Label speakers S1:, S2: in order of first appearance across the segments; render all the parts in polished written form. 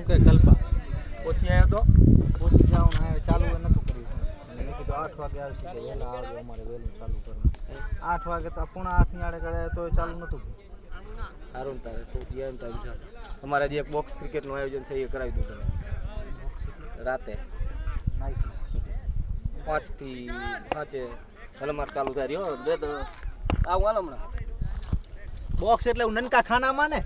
S1: કે કલ્પા
S2: પછી આવ્યો તો
S1: પૂછી જાવ ને ચાલુ એ નતું કર્યું મેં કીધું 8 વાગે આવશે કે વહેલા આવજો અમારે વહેલું ચાલુ કરવું 8 વાગે તો 7:30 ની આડે કરે તો ચાલુ નતું
S2: સારું તારે તો યાર ટાઈમ છે તમારે જે એક બોક્સ ક્રિકેટનું આયોજન છે એ કરાવી દઉં તમે રાતે
S1: નાઈટ
S2: 5 થી 5 ભલે મારે ચાલુ થાય રહ્યો દે તો આવું હાલ હમણાં
S1: બોક્સ એટલે નનકા ખાનામાં ને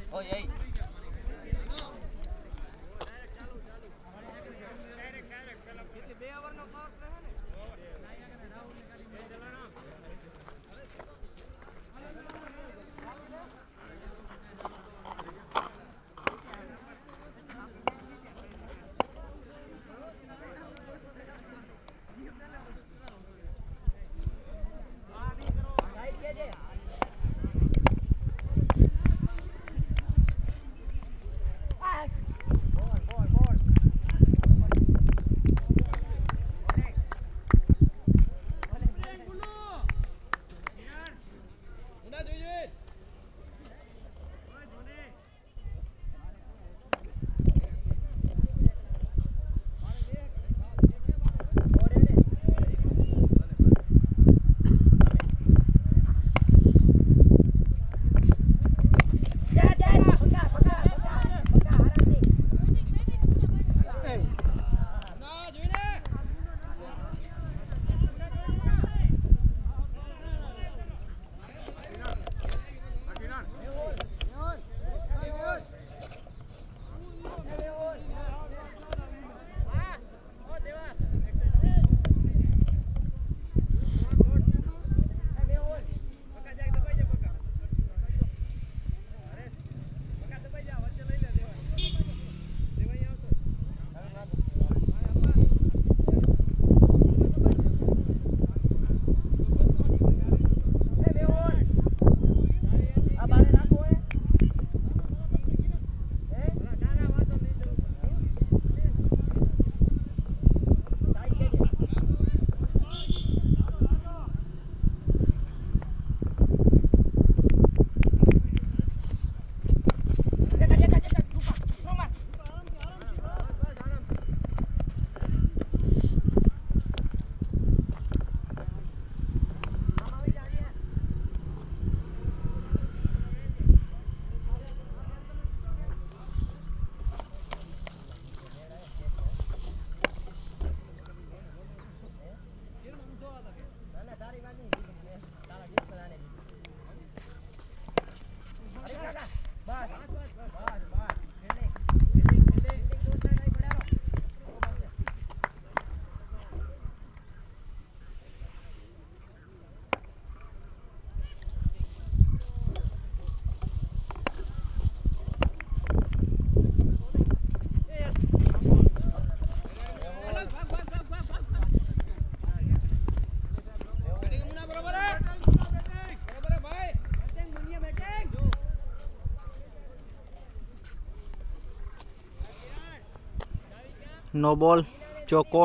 S1: नो बॉल चौको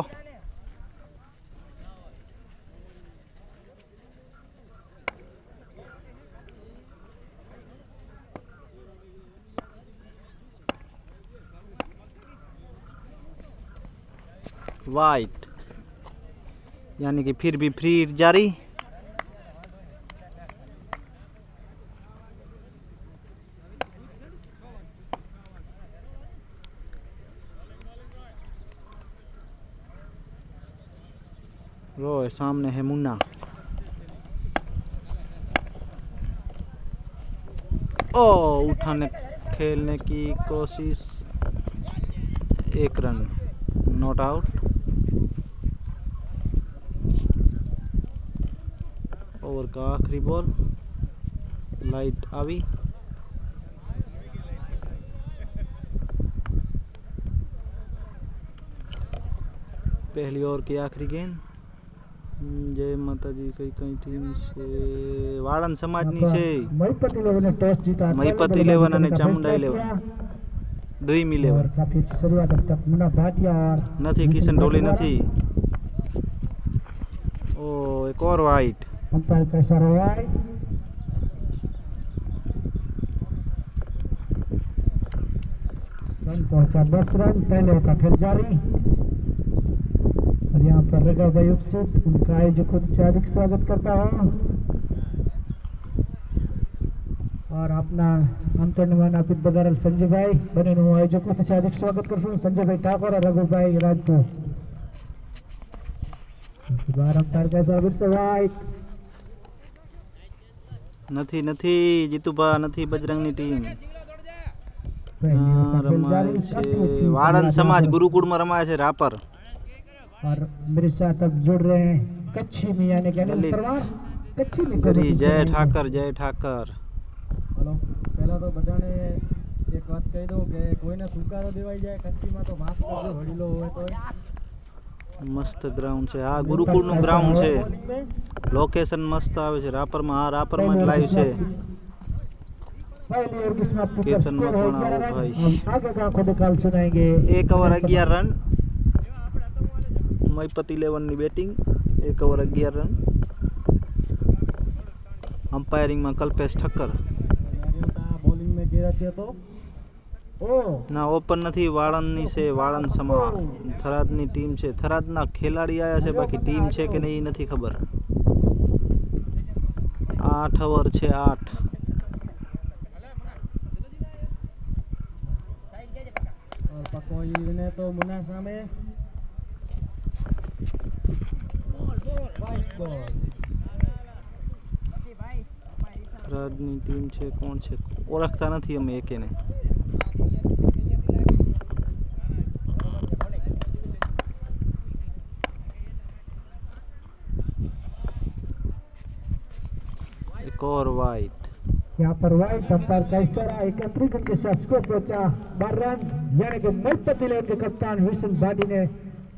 S1: वाइट यानी कि फिर भी फ्री जारी रोए सामने है मुन्ना ओ उठाने खेलने की कोशिश 1 रन नॉट आउट ओवर का आखिरी बॉल लाइट आवी पहली ओवर की आखिरी गेंद जय माताजी कई कई टीम से वाड़न समाजनी છે
S3: મહીપત 11 ને ટોસ જીતા
S1: મહીપત 11 અને ચામુંડા 11 ડ્રીમ 11
S3: કાફી શરૂઆત अब तक मुन्ना भाटिया
S1: નથી કિશન ઢોલી નથી ઓ એક ઓર વાઇટ
S3: अंपायर का इशारा है रन पहुंचा 10 रन, पहले का खेल जारी। और यहाँ पर रगा भाई उपस्थित, उनका आयोजकों से हार्दिक स्वागत करता हूँ। और अपना आमंत्रण आपित बदारल संजय भाई बने आयोजकों से हार्दिक स्वागत करशुं। संजय भाई ठाकोर और रघु भाई राजपूत। बारंबार कैसा बिरसे भाई
S1: નથી જીતુભા નથી બજરંગની ટીમ
S3: पहले का खेल
S1: રમાય
S3: जारी।
S1: છે
S3: काफी अच्छी
S1: વાળંદ
S3: शुरुआत
S1: સમાજ
S3: यहाँ पर।
S1: ગુરુકુળમાં રમાય છે રાપર
S3: और मेरे साथ अब जुड़ रहे हैं कच्छी मियां ने कहने
S1: ललित।
S3: परवार कच्छी में
S1: કરી
S3: कबड्डी
S1: જય
S3: सुनाएंगे।
S1: ઠાકર જય ઠાકર
S2: હલો પહેલાં તો બધાને એક વાત કહી દઉં કે કોઈને તુકારો દેવાઈ જાય કચ્છીમાં તો માફ કરજો વડીલો હોય તો
S1: મસ્ત ગ્રાઉન્ડ છે આ ગુરુકુળનું ગ્રાઉન્ડ છે લોકેશન મસ્ત આવે છે રાપરમાં આ રાપરમાં જ લાઈવ છે
S3: पहली ओवर की समाप्ति पर
S1: केतन
S3: स्कोर है
S1: मकवाना
S3: 11
S1: हो
S3: रन।
S1: भाई।
S3: हम आगे का खुद काल सुनाएंगे।
S1: 1 ओवर 11 रन મહીપત 11 ની બેટિંગ 1 ઓવર 11 રન અમ્પાયરિંગમાં કલ્પેશ ઠક્કર
S2: બોલિંગમાં ઘેરા છે તો
S3: ओ
S1: ના ઓપન નથી વાળંદની છે વાળંદ સમા થરાદની ટીમ છે થરાદના ખેલાડી આયા છે બાકી ટીમ છે કે નહીં એ નથી ખબર 8 ઓવર છે 8
S2: પકોઈને તો મુના સામે
S1: થરાદની ટીમ છે કોણ છે ઓળખતા નથી અમે એકેને एक और वाइट
S3: यहाँ पर वाइट अंपायर का इशारा 31 रन के साथ स्कोर पहुंचा 12 रन। यानी कि मलपति लेन के कप्तान हुसैन भाटी ने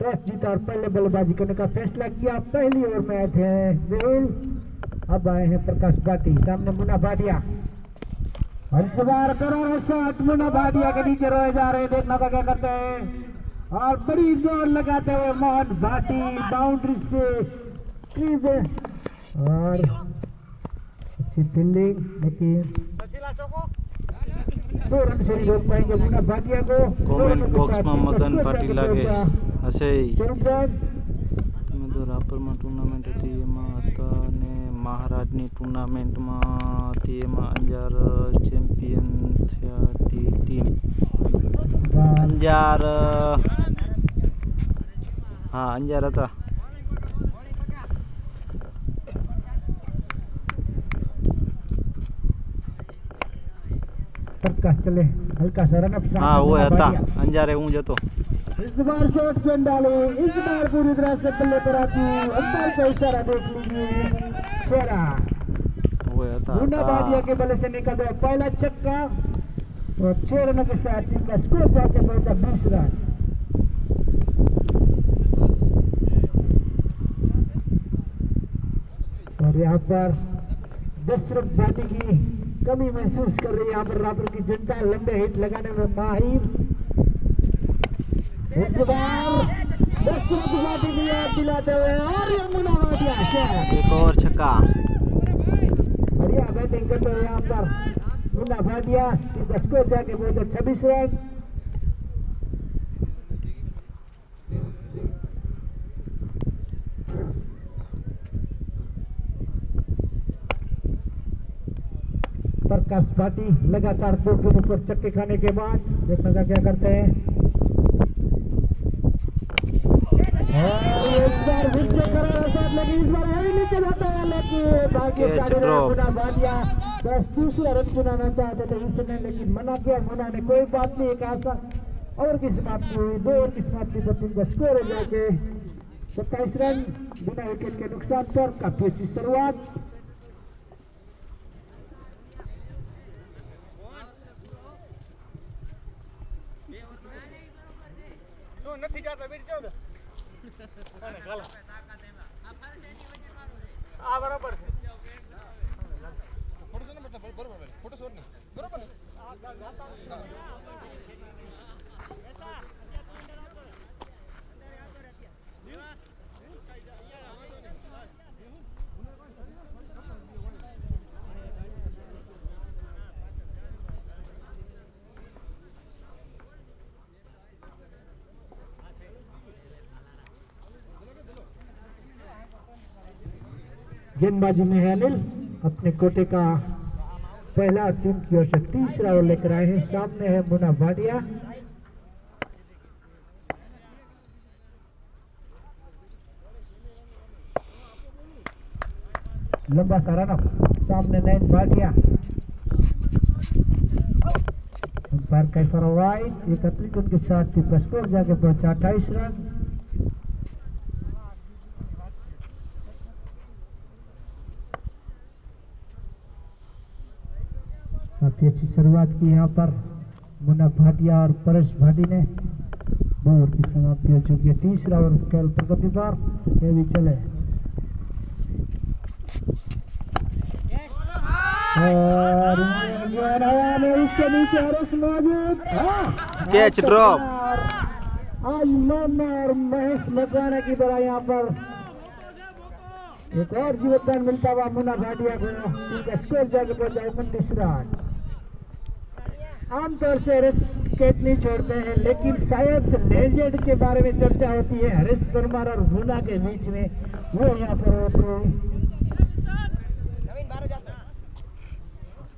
S3: टॉस जीता और पहले बल्लेबाजी करने का फैसला किया। पहली ओवर में आए थे मेहुल, अब आए हैं प्रकाश भाटी। सामने मुन्ना भाटिया और इस बार करारा शॉट मुन्ना भाटिया के नीचे रोए जा रहे हैं। देखना क्या करते हैं और बड़ी जोर लगाते हुए मोहन भाटी बाउंड्री से और अच्छी फील्डिंग, लेकिन 2 रन से नहीं रोक पाएंगे मुन्ना भाटिया को।
S1: कमेंट बॉक्स में मदन पाटील लागे હશે
S3: 14 रन।
S1: તમે તો રાપરમાં ટુર્નામેન્ટ હતી એમાં હતા ને મહારાજની ટુર્નામેન્ટમાં હતી એમાં અંજાર ચેમ્પિયન થયા હતી ટીમ
S3: इस बार
S1: અંજાર હા અંજાર હતા
S3: प्रकाश चले हल्का सा रन अप
S1: હા ઓય હતા અંજારે હું જ હતો
S3: इस बार शॉट गेंद डाले, इस बार पूरी तरह से बल्ले पर आती अंपायर का इशारा देख लीजिए। शेरा
S1: ઓય હતા
S3: मुन्ना भाटिया के बल्ले से निकल गया पहला छक्का और 6 रनों के साथ टीम का स्कोर जाके पहुंचा 20 रन। और यहाँ पर दशरथ भाटी की कमी महसूस कर रही है। यहाँ पर रापर की जनता लंबे हिट लगाने में माहिर। इस बार दशरथ भाटी की याद दिलाते हुए और ये मुन्ना भाटिया शॉट
S1: એક ઓવર છક્કા
S3: बढ़िया बैटिंग करते हुए यहाँ पर मुन्ना भाटिया टीम का स्कोर जाके पहुंचा 26 रन। प्रकाश भाटी लगातार 2 गेंदों पर चक्के खाने के बाद देखना था क्या करते हैं और इस बार फिर से करारा साथ लगी। इस बार वही नीचे जाता है लेकिन भाग्यशाली
S1: Catch
S3: रहा
S1: drop।
S3: मुन्ना भाटिया। बस दूसरा रन चुनाना चाहते थे इसने लेकिन मना किया मुन्ना ने। कोई बात नहीं, एक आशा ओवर की समाप्ति हुई। 2 ओवर की समाप्ति पर टीम का स्कोर हो जाके 27 रन बिना विकेट के नुकसान पर। काफी अच्छी शुरुआत।
S2: નથી જાતા બીર જાવ આ બરાબર છે ફોટો શોટ ને બરાબર ફોટો શોટ ને બરાબર ને
S3: गेंदबाजी में है अनिल, अपने कोटे का पहला टीम की ओर से तीसरा ओवर लेकर आए हैं। सामने है मुन्ना भाटिया। लंबा सा रन, सामने नयन भाटिया। अंपायर का इशारा वाइड, एक अतिरिक्त के साथ टीम का स्कोर जाके पहुंचा 28 रन। काफी अच्छी शुरुआत की यहाँ पर मुन्ना भाटिया और परेश भाटी ने। 2 ओवर की समाप्ति हो चुकी है, तीसरा ओवर केवल प्रगति पर। ये भी चले और इसके नीचे हरीश मौजूद।
S1: Catch drop.
S3: आज लोमना और महेश मकवाना की तरह यहाँ पर एक और जीवनदान मिलता हुआ मुन्ना भाटिया को। टीम का स्कोर जाके पहुंचा 29 रन। आमतौर से हरीश कैच नहीं छोड़ते हैं, लेकिन शायद लेजेंड के बारे में चर्चा होती है हरीश परमार और मुन्ना के बीच में, वो यहाँ पर होते हैं।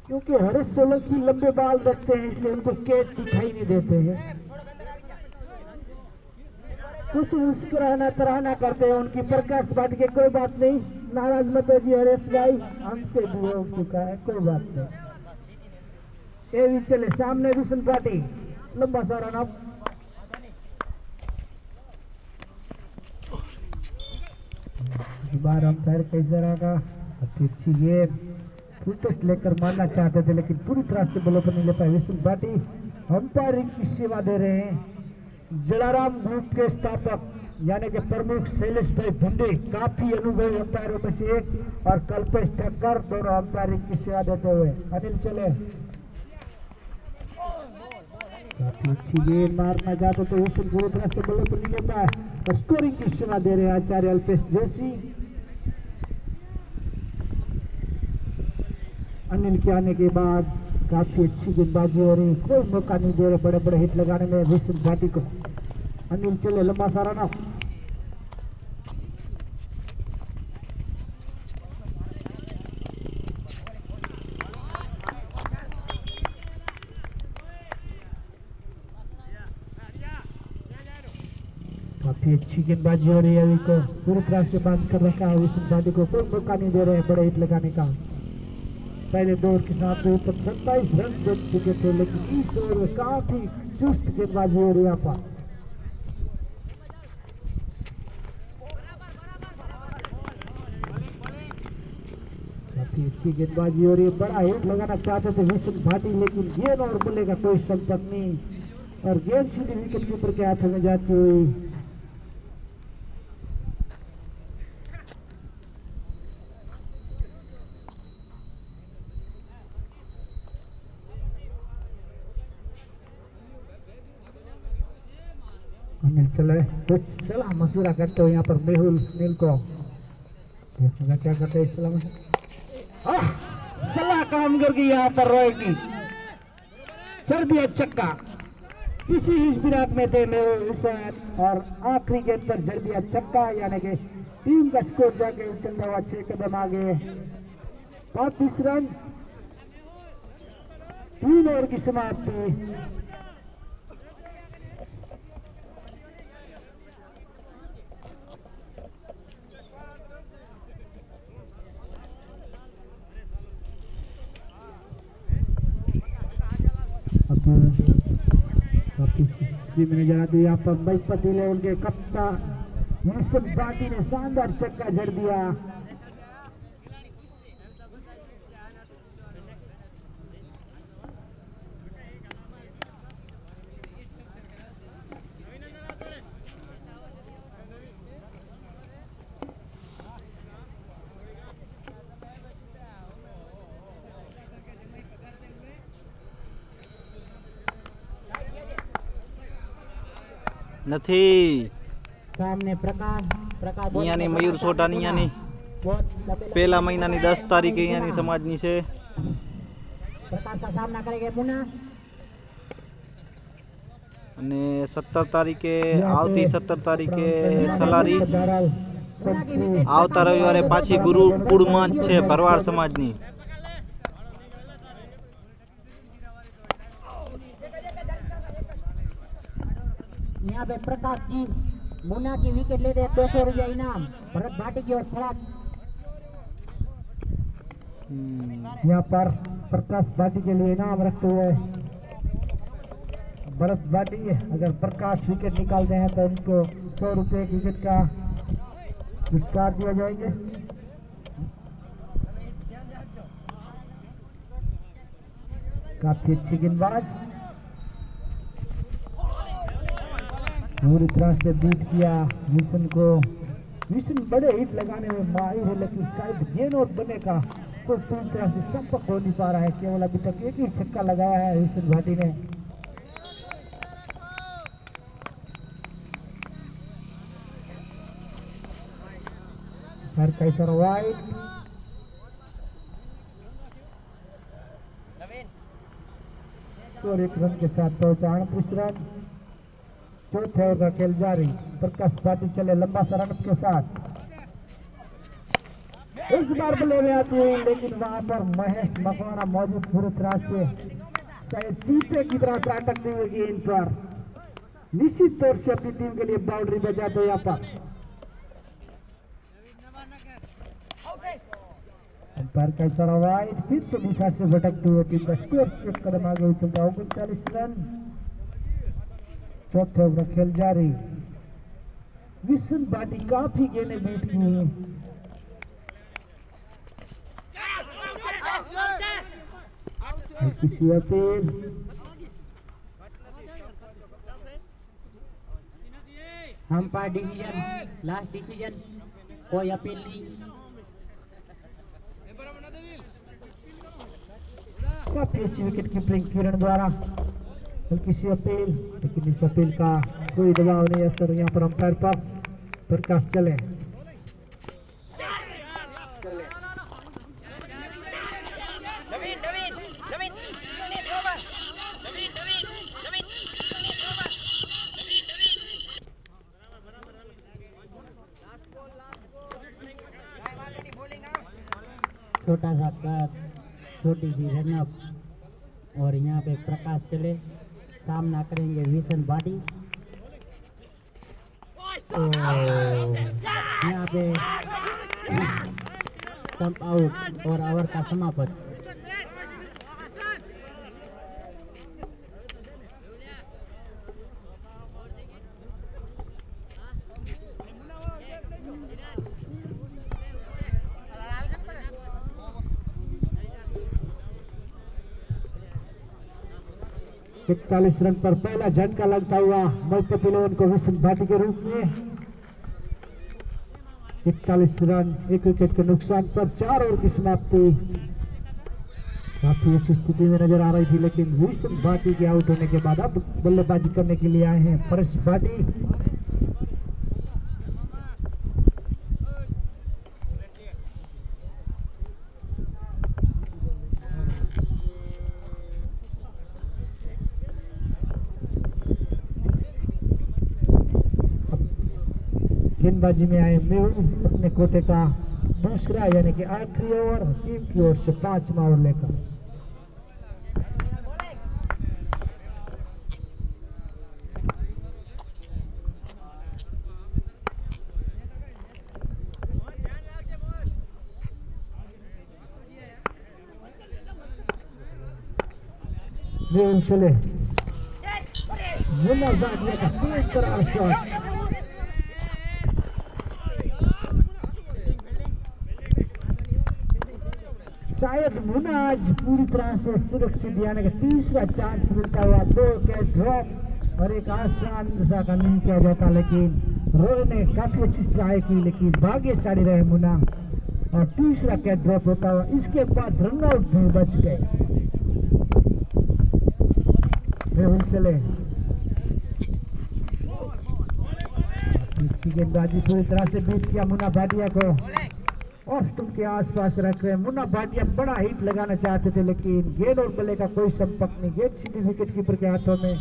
S3: क्योंकि हरीश सोलंकी लंबे बाल रखते हैं, इसलिए उनको कैच दिखाई नहीं देते हैं। कुछ मुस्कुराना तराहना करते हैं उनकी प्रकाश भाट के। कोई बात नहीं, नाराज मत हो जी हरीश भाई, हमसे भी हो चुका है, कोई बात नहीं। ये भी चले, सामने विष्णु पाटी, लंबा सा रन अप। बार अंपायर कैसे रहा, अच्छी गेंद फुलटस लेकर मारना चाहते थे, लेकिन पूरी तरह से बॉल पर नहीं ले पाए विष्णु पाटी। अंपायरिंग की सेवा दे रहे हैं जलाराम ग्रुप के स्थापक यानी कि प्रमुख शैलेश भाई भंडे, काफी अनुभवी अंपायरों में से एक, और कल्पेश ठक्कर, दोनों अंपायरिंग की सेवा देते हुए। अनिल चले, काफी अच्छी गेंद मारना चाहते तो विष्णु पूरी तरह से बॉल पर नहीं ले पाए, और स्कोरिंग की सेवा दे रहे हैं आचार्य अल्पेश जोशी। अनिल के आने के बाद काफी अच्छी गेंदबाजी हो रही, कोई मौका नहीं दे रहे बड़े बड़े हिट लगाने में विष्णु भाटी को। अनिल चले, लंबा सा रन। काफी अच्छी गेंदबाजी हो रही है, अभी को पूरी तरह से बंद कर रखा है विष्णु भाटी को, कोई मौका नहीं दे रहे बड़े हिट लगाने का। पहले 2 ओवर के साथ ऊपर 27 रन दे चुके थे, लेकिन इस ओवर में काफी चुस्त गेंदबाजी हो रही है यहाँ पर। काफी अच्छी गेंदबाजी हो रही है, बड़ा हिट लगाना चाहते थे विष्णु भाटी, लेकिन गेंद और बल्ले का कोई संपर्क नहीं, और गेंद सीधे विकेट कीपर के हाथ में जाती हुई। अनिल चले, कुछ सलाह मशूरा करते हो यहाँ पर मेहुल नील को, देखना क्या करते हैं इस सलाह में। सलाह काम कर गई यहाँ पर रोएगी, चल दिया चक्का। इसी विराट में थे मेहुल और आखिरी गेंद पर जड़ दिया छक्का, यानी कि टीम का स्कोर जाके चलता हुआ 6 कदम आगे। 35 रन, 3 ओवर की समाप्ति। मैंने जाना तो यहाँ पर महीपति ने उनके कप्तान विष्णु भाटी ने शानदार छक्का जड़ दिया।
S1: નથી
S2: सामने प्रकाश
S1: અહીંયાની મયુર સોઢાની અહીંયાની પહેલા મહિનાની 10 તારીખે અહીંયાની સમાજની છે।
S2: प्रकाश का सामना करेंगे मुन्ना,
S1: અને 17 તારીખે આવતી 17 તારીખે સલારી
S3: संश्री
S1: આવતા રવિવારે પાછી ગુરુકુળમાં જ છે ભરવાડ સમાજની.
S4: यहाँ पे प्रकाश जी मुन्ना की विकेट लेते हैं, 200 रुपया इनाम। भरत भाटी की ओर खड़ा
S3: यहाँ पर प्रकाश भाटी के लिए इनाम रखते हुए भरत भाटी, अगर प्रकाश विकेट निकालते हैं तो उनको 100 रुपये विकेट का पुरस्कार दिया जाएंगे। काफी अच्छी गेंदबाज, पूरी तरह से बीट किया विशन को। विशन बड़े हिट लगाने में माहिर है, लेकिन शायद गेंद और बने का कोई पूरी तरह से संपर्क हो नहीं पा रहा है। केवल अभी तक एक ही छक्का लगाया है विशन भाटी ने। कैसर वाइड, स्कोर 1 रन के साथ पहुंचा 38 रन। चौथे ओवर का खेल जारी। प्रकाश भाटी चले लंबा सा रन के साथ। इस बार बल्ले में आती हुई, लेकिन वहां पर महेश मकवाना मौजूद पूरी तरह से शायद चीते की तरह त्राटकती हुई गेंद पर निश्चित तौर से अपनी टीम के लिए बाउंड्री बजाते यहाँ पर। अंपायर का इशारा वाइड, फिर से दिशा से भटकते हुए टीम का स्कोर एक कदम आगे चलता है 39 रन। चौथे ओवर खेल जारी। विशन भाटी काफी गेंदें बीट की हैं। किसी appeal
S4: umpire decision, last decision, कोई अपील नहीं।
S3: काफी अच्छी विकेट कीपिंग किरण द्वारा। हल्की सी अपील, लेकिन इस अपील का कोई दबाव नहीं असर यहाँ पर अंपायर पर। प्रकाश चले
S4: छोटा सा कट, छोटी सी रनअप, और यहाँ पे प्रकाश चले सामना करेंगे विशन भाटी। यहाँ पे स्टंप आउट और ओवर का समाप्त।
S3: इकतालीस रन पर पहला झटका लगता हुआ मल्टीपल 11 को विशन भाटी के रूप में। 41 रन, 1 विकेट के नुकसान पर 4 ओवर की समाप्ति। काफी अच्छी स्थिति में नजर आ रही थी, लेकिन विशन भाटी के आउट होने के बाद अब बल्लेबाजी करने के लिए आए हैं परेश भाटी। गेंदबाजी में आए मेहुल अपने कोटे का दूसरा यानी कि आखिरी ओवर टीम की ओर से 5वां ओवर लेकर। मेहुल चले, मुन्ना भाटिया का तेज तर्रार शॉट। शायद मुन्ना आज पूरी तरह से सुरक्षित यानी कि तीसरा चांस मिलता हुआ 2 विकेट ड्रॉप और एक आसान दिशा का नहीं किया जाता, लेकिन रोहित ने काफी अच्छी स्ट्राइक की, लेकिन भाग्यशाली रहे मुन्ना और तीसरा कैच ड्रॉप होता हुआ इसके बाद रन आउट भी बच गए। मेहुल चले, अच्छी गेंदबाजी पूरी तरह से बीट किया मुन्ना भाटिया को और तुम के आसपास रख रहे। मुन्ना भाटिया बड़ा हिट लगाना चाहते थे, लेकिन गेंद और बल्ले का कोई संपर्क नहीं। गेंद सीधी विकेट कीपर के हाथों में।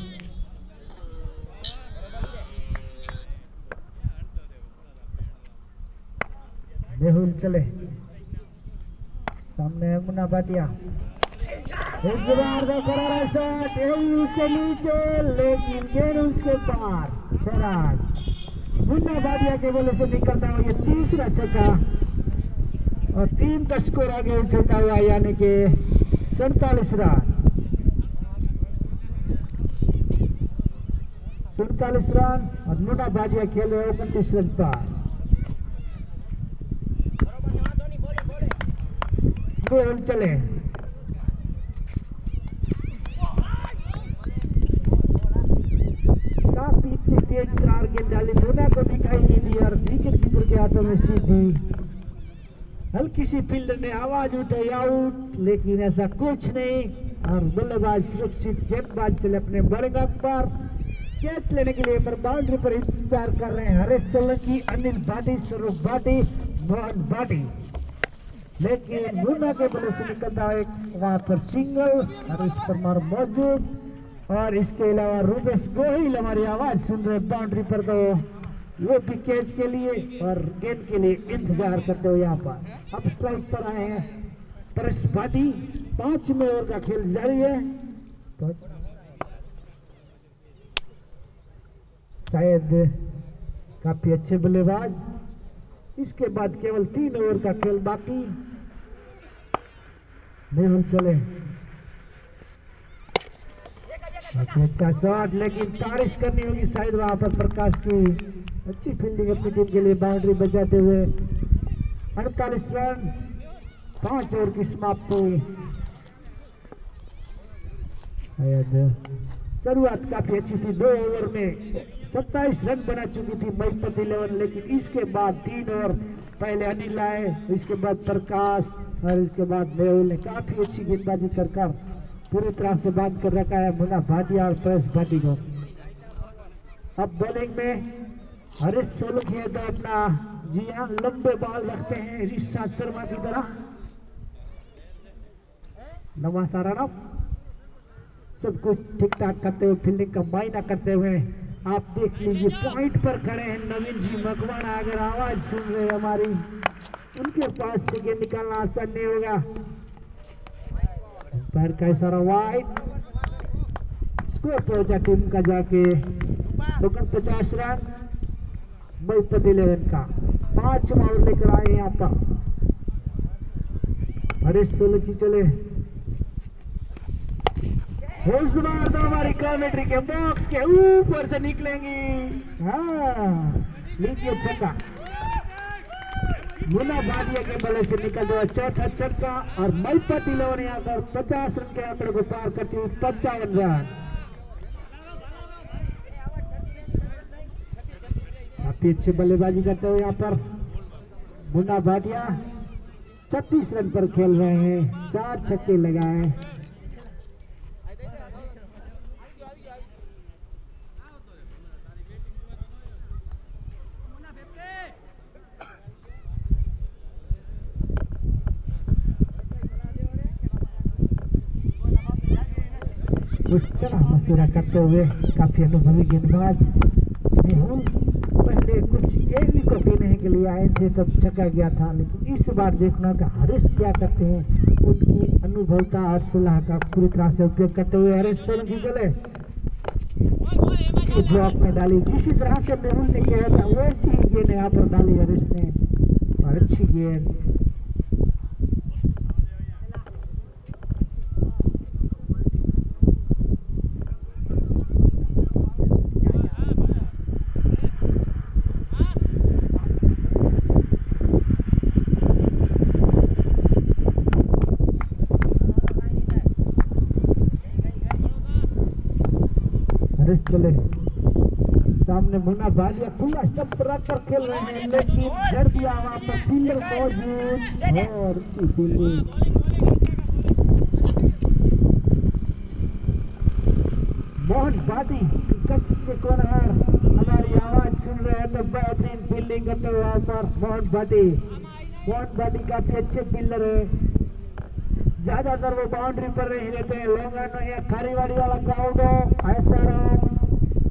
S3: मेहुल चले, सामने है मुन्ना भाटिया, इस बार का करारा शॉट, यही उसके नीचे, लेकिन गेंद उसके पार। 6 रन मुन्ना भाटिया के बल्ले से निकलता हुआ ये तीसरा छक्का और टीम का स्कोर आगे उछलता हुआ, यानी कि 47 रन। 47 रन और मुन्ना भाटिया खेल रहे 29 रन पर। मेहुल चले, काफी इतनी तेज कार गेंद डाली, मुन्ना को दिखाई नहीं दी और विकेट कीपर के हाथों में सीधी। हल्की सी फील्डर ने आवाज उठाई आउट, लेकिन ऐसा कुछ नहीं और बल्लेबाज सुरक्षित गेंदबाज चले अपने बड़े गन पर कैच लेने के लिए, पर बाउंड्री पर इंतजार कर रहे हैं हरीश सोलंकी, अनिल भाटी, स्वरूप भाटी, मोहन भाटी, लेकिन मुन्ना के बल्ले से निकलता है वहां पर सिंगल। हरीश परमार मौजूद और इसके अलावा रूपेश गोहिल हमारी आवाज सुन रहे बाउंड्री पर, तो वो भी कैच के लिए और गेंद के लिए इंतजार करते हुए यहाँ पर अब स्ट्राइक पर आए हैं परेश भाटी। 5वें ओवर का खेल जारी है, तो शायद काफी अच्छे बल्लेबाज, इसके बाद केवल 3 ओवर का खेल बाकी। मेहुल चले, काफी अच्छा शॉट, लेकिन तारीफ करनी होगी शायद वहां पर प्रकाश की अच्छी फील्डिंग अपनी टीम के लिए, बाउंड्री बचाते हुए 48 रन, 5 ओवर की समाप्ति। शायद शुरुआत काफी अच्छी थी, 2 ओवर में 27 रन बना चुकी थी महिपत 11, लेकिन इसके बाद 3 ओवर पहले अनिल आए, इसके बाद प्रकाश और इसके बाद मेहुल ने काफी अच्छी गेंदबाजी कर पूरी तरह से बांध कर रखा है मुन्ना भाटिया और परेश भाटी को। अब बॉलिंग में हरीश सोलंकी है, तो अपना जी हाँ लंबे बॉल रखते हैं ऋषाद शर्मा की तरह। लंबा सारा रन, सब कुछ ठीक ठाक करते हुए, फील्डिंग का मायना करते हुए आप देख लीजिए पॉइंट पर खड़े हैं नवीन जी मकवाना। अगर आवाज सुन रहे हमारी, उनके पास से गेंद निकालना आसान नहीं होगा। पैर का इशारा वाइड, स्कोर पहुंचा टीम का जाके 49 रन महिपत 11 का। 5 ओवर लेकर आए यहाँ पर हरीश सोलंकी चले, इस बार तो हमारी कमेंट्री के बॉक्स के ऊपर से निकलेंगी। हाँ लीजिए छक्का, मुन्ना भाटिया के बल्ले से निकलता हुआ चौथा छक्का और महिपत 11 यहाँ पर 50 रन के आंकड़े को पार करती हुई 55 रन। काफी अच्छी बल्लेबाजी करते हुए यहाँ पर मुन्ना भाटिया 36 रन पर खेल रहे हैं, 4 छक्के लगाए। मशूरा करते हुए काफी अनुभवी गेंदबाज मेहुल पहले कुछ एक विकेट देने के लिए आए थे तब छक्का गया था, लेकिन इस बार देखना कि हरीश क्या करते हैं, उनकी अनुभवता और सलाह का पूरी तरह से उपयोग करते हुए हरीश सोलंकी चले, ब्लॉक में डाली जिसी तरह से मेहुल ने किया था वैसी ही गेंद यहाँ पर डाली हरीश ने और अच्छी गेंद। चले, सामने मुन्ना भाटिया पूरा स्टंप रखकर खेल रहे हैं, लेकिन जड़ दिया वहां पर फील्डर मौजूद और अच्छी फील्डिंग। मोहन भाटी कच्छ से कोनहार हमारी आवाज सुन रहे हैं, तो बेहतरीन फील्डिंग करते हुए वहां पर मोहन भाटी काफी अच्छे फील्डर है, ज्यादातर वो बाउंड्री पर नहीं रहते हैं, लॉन्ग या खारीवाड़ी वाला ग्राउंड हो, ऐसा रहो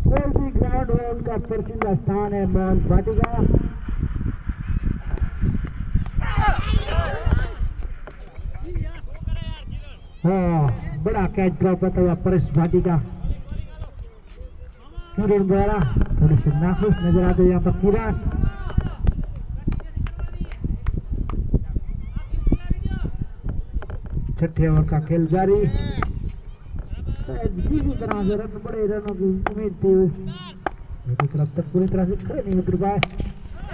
S3: कोई भी ग्राउंड हो, उनका प्रसिद्ध स्थान है मोहन भाटी का। हाँ, बड़ा कैच ड्रॉप होता हुआ परेश भाटी का। किरण द्वारा थोड़ी सी नाखुश नजर आते हैं यहाँ पर किरण। छठे ओवर का खेल जारी। शायद किसी तरह से रन बड़े रनों की उम्मीद थी उस तरफ तक पूरी तरह से खड़े नहीं उतर पाए,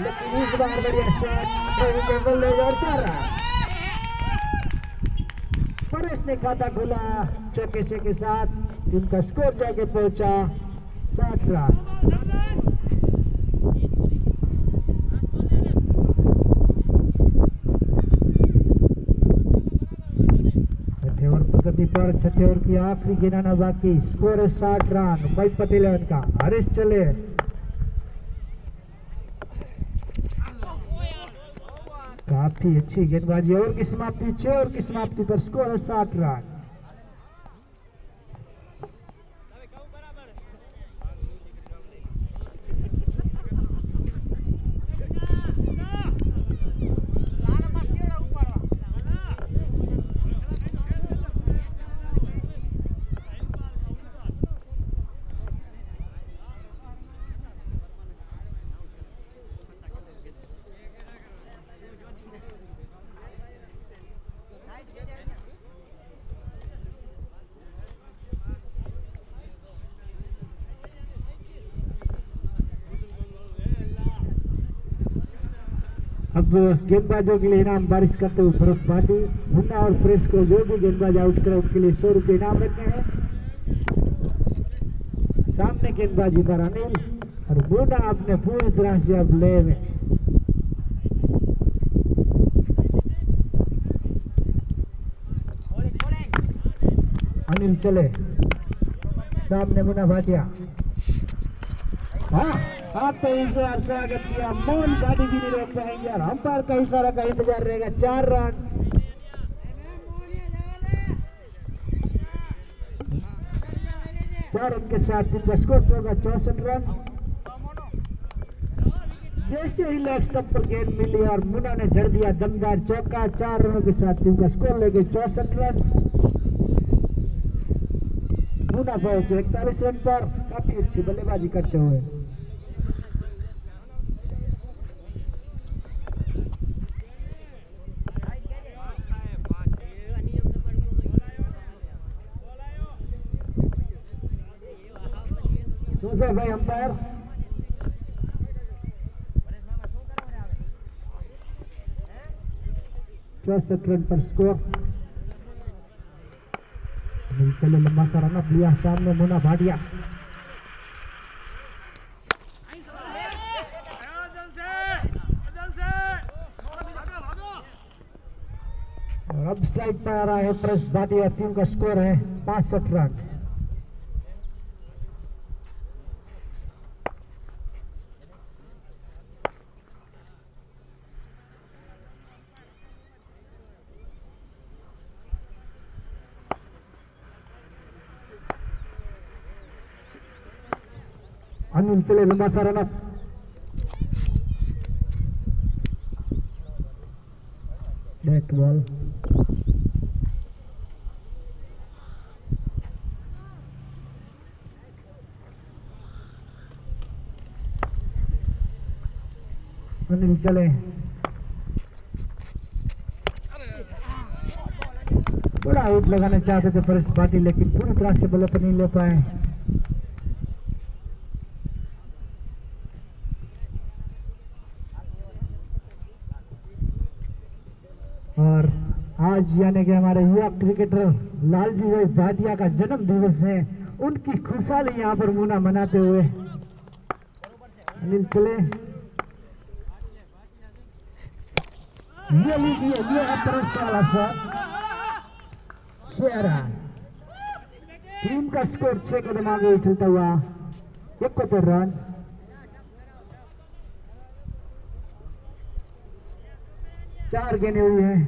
S3: लेकिन इस बार बढ़िया शॉट बल्लेबाज और 4 रन। परेश ने खाता खोला चौके से के साथ। टीम का स्कोर जाके पहुंचा 60 रन। छठे ओवर प्रगति पर, छठे ओवर की आखिरी गिनाना बाकी। स्कोर है 60 रन। भाई पटेल का हरीश चले। काफी अच्छी गेंदबाजी। ओवर की समाप्ति 6 ओवर की समाप्ति पर स्कोर है 60 रन। अब गेंदबाजों के लिए इनाम बारिश करते हुए बर्फबारी। मुन्ना और प्रेस को जो भी गेंदबाज आउट करे उनके लिए 100 रुपये इनाम रखे हैं। सामने गेंदबाजी पर अनिल और मुन्ना अपने पूरी तरह से अब ले में। अनिल चले, सामने मुन्ना भाटिया। हाँ, आपने इशारा स्वागत किया। मोहन गाड़ी भी नहीं रोक पाएंगे और अंपायर का इशारा का इंतजार रहेगा। 4 रन। चार रन के साथ टीम का स्कोर होगा 64 रन। जैसे ही लेग स्टंप पर गेंद मिली और मुन्ना ने जड़ दिया दमदार चौका। 4 रनों के साथ टीम का स्कोर लेके 64 रन। मुन्ना पहुंचे 41 रन पर, काफी अच्छी बल्लेबाजी करते हुए। जोसेफ भाई अंपायर। चौसठ रन पर स्कोर। चले लंबा सा रन अप लिया। सामने मुन्ना भाटिया। और अब स्ट्राइक पर आ रहा है प्रेस भाटिया। टीम का स्कोर है 65 रन। अनिल चले लंबा सा run up. Death ball. Anil चले, बड़ा हिट लगाना चाहते थे परेश भाटी, लेकिन पूरी तरह से बल्ले पर नहीं ले पाए। और आज यानी कि हमारे युवा क्रिकेटर लालजी भाई भाटिया का जन्म दिवस है। उनकी खुशहाली यहाँ पर मुन्ना मनाते हुए अनिल चले। ये लीजिए, ये है प्रेस वाला शॉट। 6 रन। टीम का स्कोर 6 कदम आगे चलता हुआ 71 रन। चार गेंदें हुई हैं।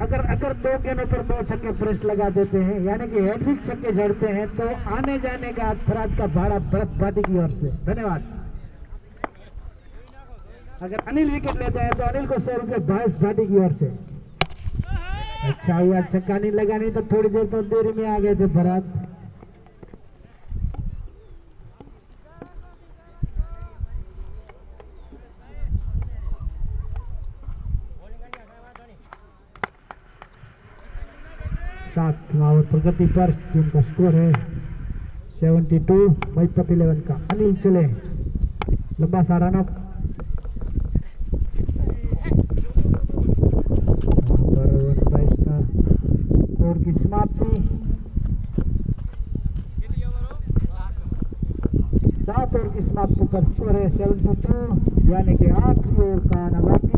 S3: अगर 2 गेंदों पर 2 छक्के प्रेस लगा देते हैं, यानी कि हैट्रिक छक्के जड़ते हैं, तो आने जाने का अफराद का भाड़ा बर्फ भाटी की ओर से। धन्यवाद। अगर अनिल विकेट लेते हैं तो अनिल को 100 रुपये बारिश भाटी की ओर से। अच्छा हुआ छक्का नहीं लगा, नहीं तो थोड़ी देर तो देरी में आ गए थे भरत। सातवां ओवर प्रगति पर, टीम का स्कोर है 72। मैपत 11 का अनिल चले, लंबा सा रन अप, ओवर की समाप्ति। 7 ओवर की समाप्ति पर स्कोर है 72, यानी कि आखिरी ओवर का आना बाकी।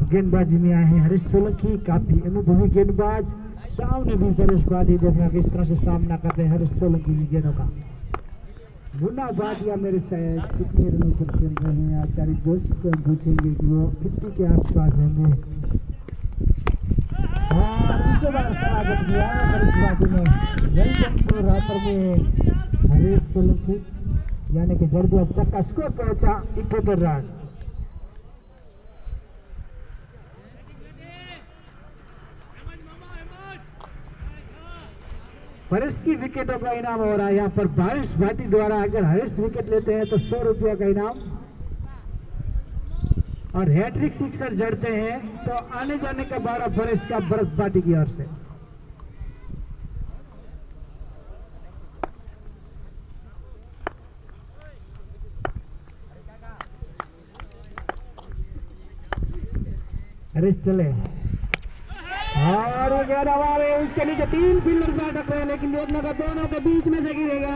S3: गेंदबाजी में आए हैं हरीश सोलंकी, काफी अनुभवी गेंदबाज। सामने भी परेश बादी, देखना किस तरह से सामना करते हैं हरीश सोलंकी की गेंदों का। मुन्ना भाटिया मेरे शायद कितने रनों पर खेल रहे हैं, आचार्य जोशी को पूछेंगे कि वो 50 के आसपास होंगे। और इस बार स्वागत किया हरीश बादी ने, वेलकम टू रापर में हरीश सोलंकी, यानी कि जल्दी छक्का, स्कोर पहुंचा 78 रन। हरीश की विकेटों का इनाम हो रहा है यहाँ पर बारिश भाटी द्वारा। अगर हरीश विकेट लेते हैं तो 100 रुपया का इनाम, और हैट्रिक सिक्सर जड़ते हैं तो आने जाने का 12 बरस का भरत भाटी की ओर से। हरीश चले, और उसके नीचे 3 फील्डर का अटक रहे हैं, लेकिन देखने का दोनों के बीच में से गिरेगा।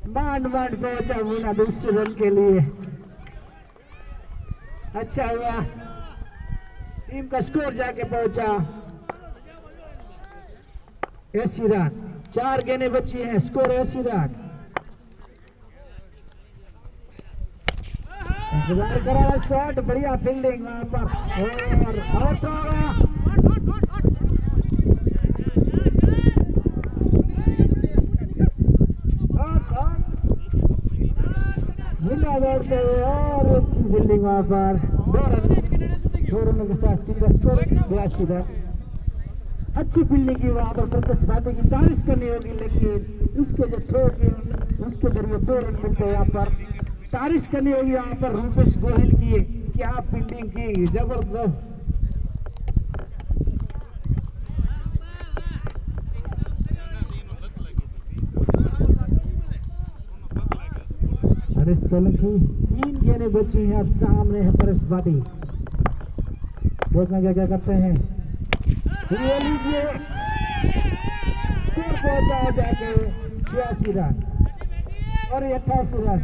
S3: मान पहुंचा मुन्ना दूसरे रन के लिए। अच्छा हुआ टीम का स्कोर जाके पहुंचा 80 रन। 4 गेंदें बची हैं, स्कोर 80 रन। करा शॉट, बढ़िया फील्डिंग वहां पर, और थोड़ा मुन्ना दौड़ते हुए और अच्छी फील्डिंग वहां पर। 2 रनों के साथ टीम का स्कोर 82 रन। अच्छी फील्डिंग की वहां पर, प्रकाश भाटी की तारीफ करनी होगी, लेकिन उसके जो थ्रो की उसके जरिए 2 रन मिलते हैं। यहाँ पर तारीफ करनी होगी यहाँ पर रूपेश गोहिल की, क्या फील्डिंग की, जबरदस्त। हरीश सोलंकी, 3 गेंदें बची हैं, अब सामने है परेश भाटी। देखना क्या करते हैं, ये लीजिए, स्कोर पहुंचा जाके 86 रन और 88 रन।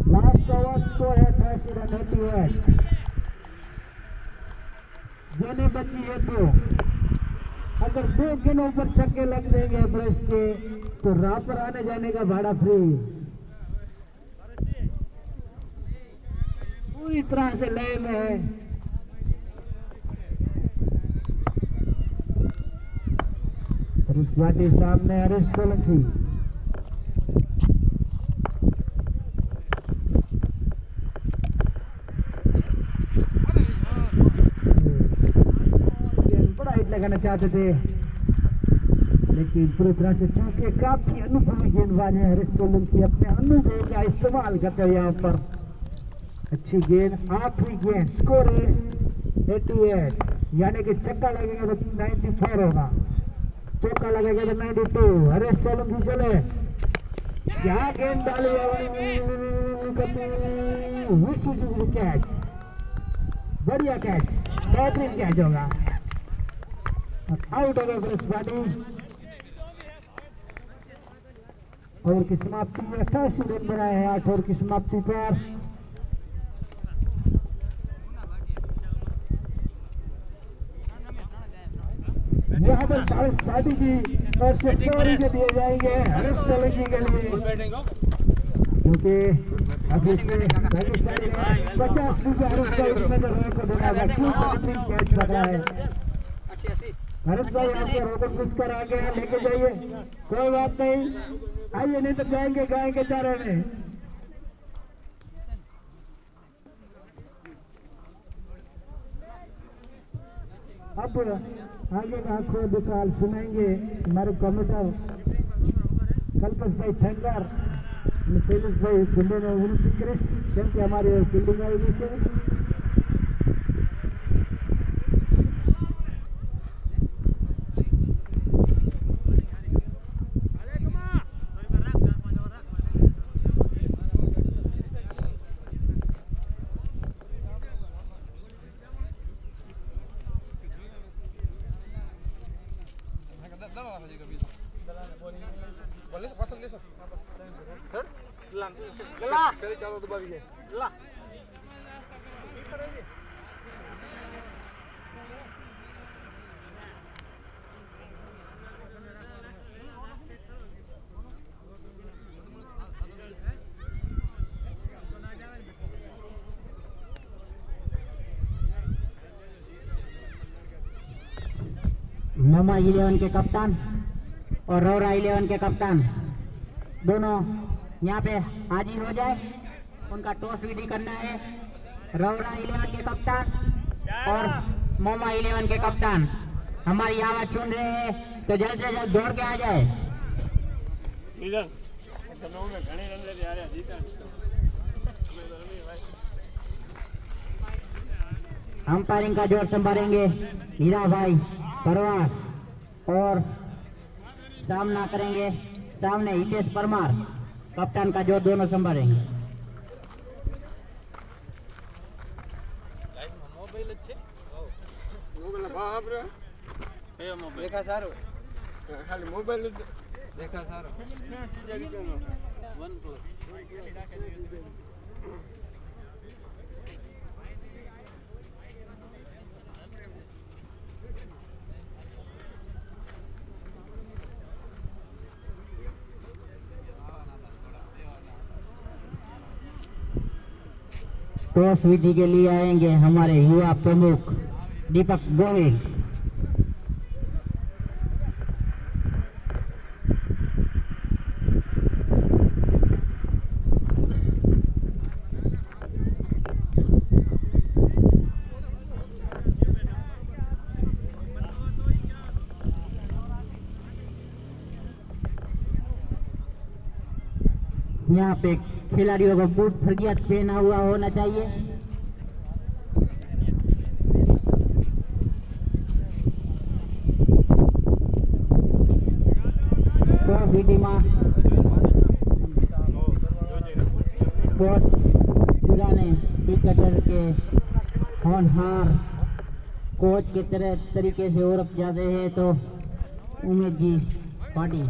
S3: लास्ट ओवर स्कोर है 88 रन, 88। गेंदें बची है 2, अगर 2 गेंदों पर छक्के लग देंगे ब्रश के तो रापर आने जाने का भाड़ा फ्री। पूरी तरह से लय में है। हरीश भाटी सामने, हरीश सोलंकी। बड़ा हिट लगाना चाहते थे, लेकिन पूरी तरह से चूके। काफी अनुभवी गेंदबाज है हरीश सोलंकी, अपने अनुभव का इस्तेमाल करते हैं यहाँ पर। अच्छी गेंद, आखिरी गेंद, स्कोर है 88, यानी कि छक्का लगेगा तो 94 होगा, चौका लगेगा तो 92। हरीश सोलंकी चले, क्या गेंद डाली कैच, बढ़िया कैच, बेहतरीन कैच होगा। आउट हो गए हरीश भाटी। ओवर की समाप्ति में 88 रन बनाए हैं 8 ओवर की समाप्ति पर। बाटी की ओर से 100 रुपये दिए जाएंगे हर्ष सोलंकी के लिए, क्योंकि अभी से भाग्यशाली ने 50 रुपये हर्ष भाई इसमें से रोहन को देना होगा। 2 कैच पकड़ा है हर्ष भाई, आपको रोकट पुरस्कार आ गया, लेके जाइए, कोई बात नहीं, आइए, नहीं तो जाएंगे गाय के चारे में। अब आगे का आंखों दुकाल सुनाएंगे हमारे कमेंटर कल्पस भाई थंगर, शैलेश भाई गुंडे ने विनती क्रिस, क्योंकि हमारे फील्डिंग आई से
S4: मोमा 11 के कप्तान और रौरा 11 के कप्तान दोनों यहाँ पे हाजिर हो जाए, उनका टॉस विधि करना है। रौरा 11 के कप्तान और मोमा 11 के कप्तान हमारी आवाज सुन रहे हैं तो जल्द से जल्द दौड़ के आ जाए। अंपायरिंग का जोर संभालेंगे हीरा भाई परवार और सामना करेंगे सामने हितेश परमार, कप्तान का जोर दोनों संभालेंगे।
S2: देखा सारो खाली मोबाइल देखा सारो
S4: टॉस विधि के लिए आएंगे हमारे युवा प्रमुख दीपक गोविल। यहाँ पे खिलाड़ियों को बूट फरियाद पहना हुआ होना चाहिए। टॉस विधि में बहुत पुराने क्रिकेटर के होनहार कोच के तरीके से ओरफ जाते हैं तो उमेश जी पाटिल।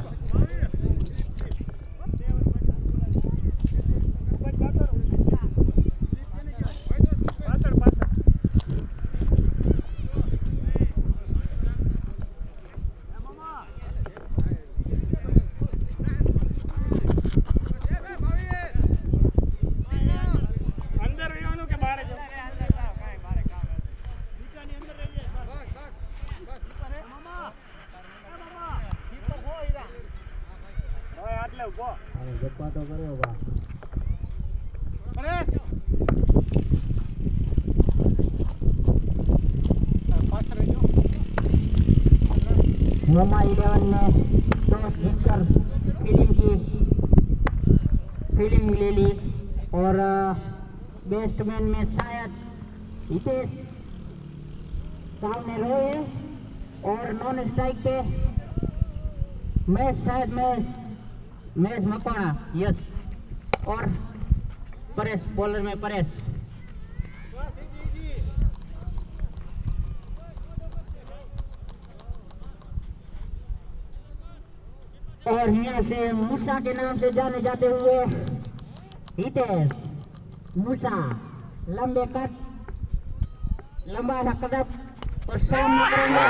S4: मोमा 11 ने टॉस जीतकर फील्डिंग ले ली और बैट्समैन में शायद हितेश, सामने रोहित और नॉन स्ट्राइक पे महेश मकवाना, यस, और परेश बॉलर में परेश। और यहाँ से मूसा के नाम से जाने जाते हुए हितेश मूसा, लंबे कद, लंबा सा कदम और सामने करेंगे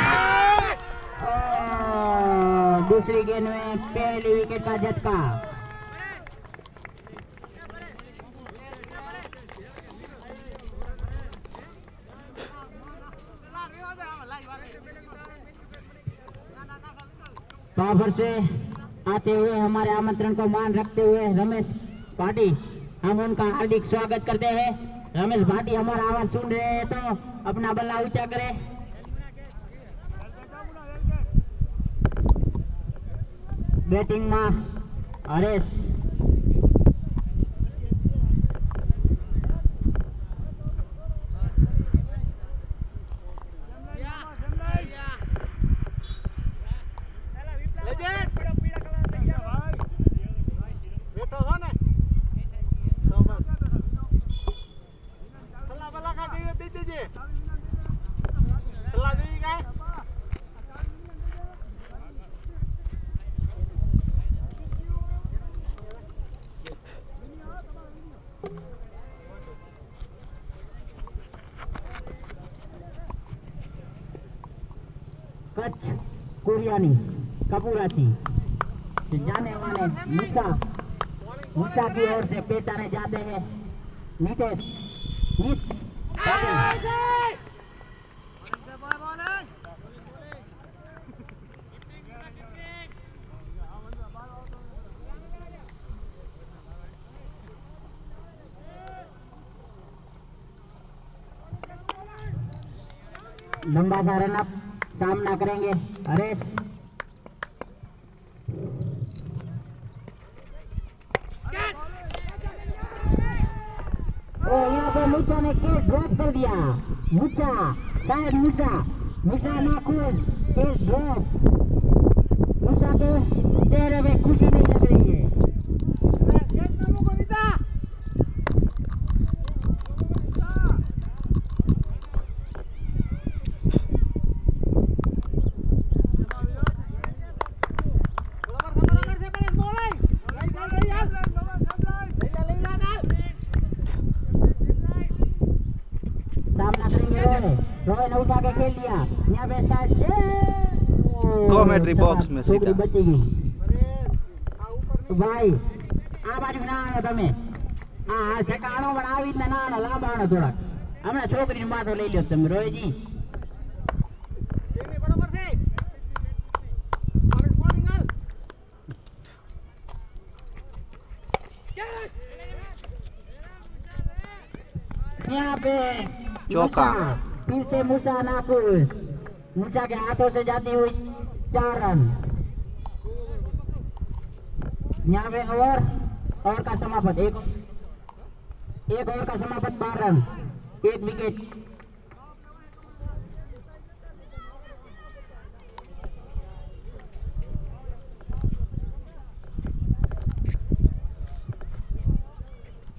S4: और दूसरी गेंद में पहली विकेट का झटका। पावर से आते हुए हमारे आमंत्रण को मान रखते हुए रमेश भाटी, हम उनका हार्दिक स्वागत करते हैं। रमेश भाटी हमारा आवाज सुन रहे हैं तो अपना बल्ला ऊंचा करें। बैटिंग में हरेश, कच्छ कुरियानी कपूरासी से जाने वाले मूसा की ओर से पेटाने जाते हैं नीतेश नीत लंबा सा रन अप सामना करेंगे हरेश। और यहाँ पे मूसा ने केस ड्रॉप कर दिया। शायद मूसा ना खुश, केस ड्रॉप। मूसा के चेहरे में खुशी नहीं लग रही है। रोय ने उठा के खेल दिया। यहाँ पे शायद
S1: कॉमेंट्री बॉक्स में सीधा
S4: बची गई। तो भाई आ बाजू ना आयो તમે આ ઠેકાણો બનાવી ને ના લાંબાણો થોડાક હમણાં છોકરીની માથો લઈ લ્યો તમે રોયજી। બરોબર છે यहाँ पे
S1: चौका।
S4: फिर से मूसा नाखुश, मूसा के हाथों से जाती हुई 4 रन। यहाँ पे ओवर का समापन एक ओवर का समापन 12 रन 1 विकेट।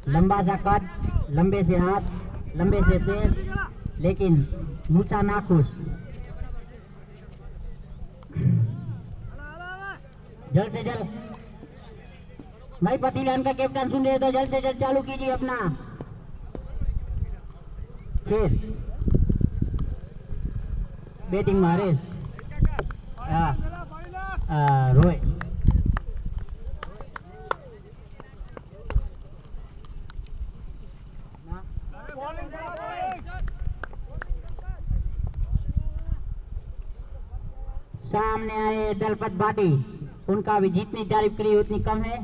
S4: लंबा सा कट, लंबे से हाथ, लंबे से पैर, लेकिन मूसा नाखुश। जल्द से जल्द भाई पतिलान का कैप्टन सुन रहे तो जल्द से जल्द चालू कीजिए अपना। फिर बैटिंग में हरेश, रोय, सामने आए दलपत भाटी, उनका भी जितनी तारीफ करी उतनी कम है।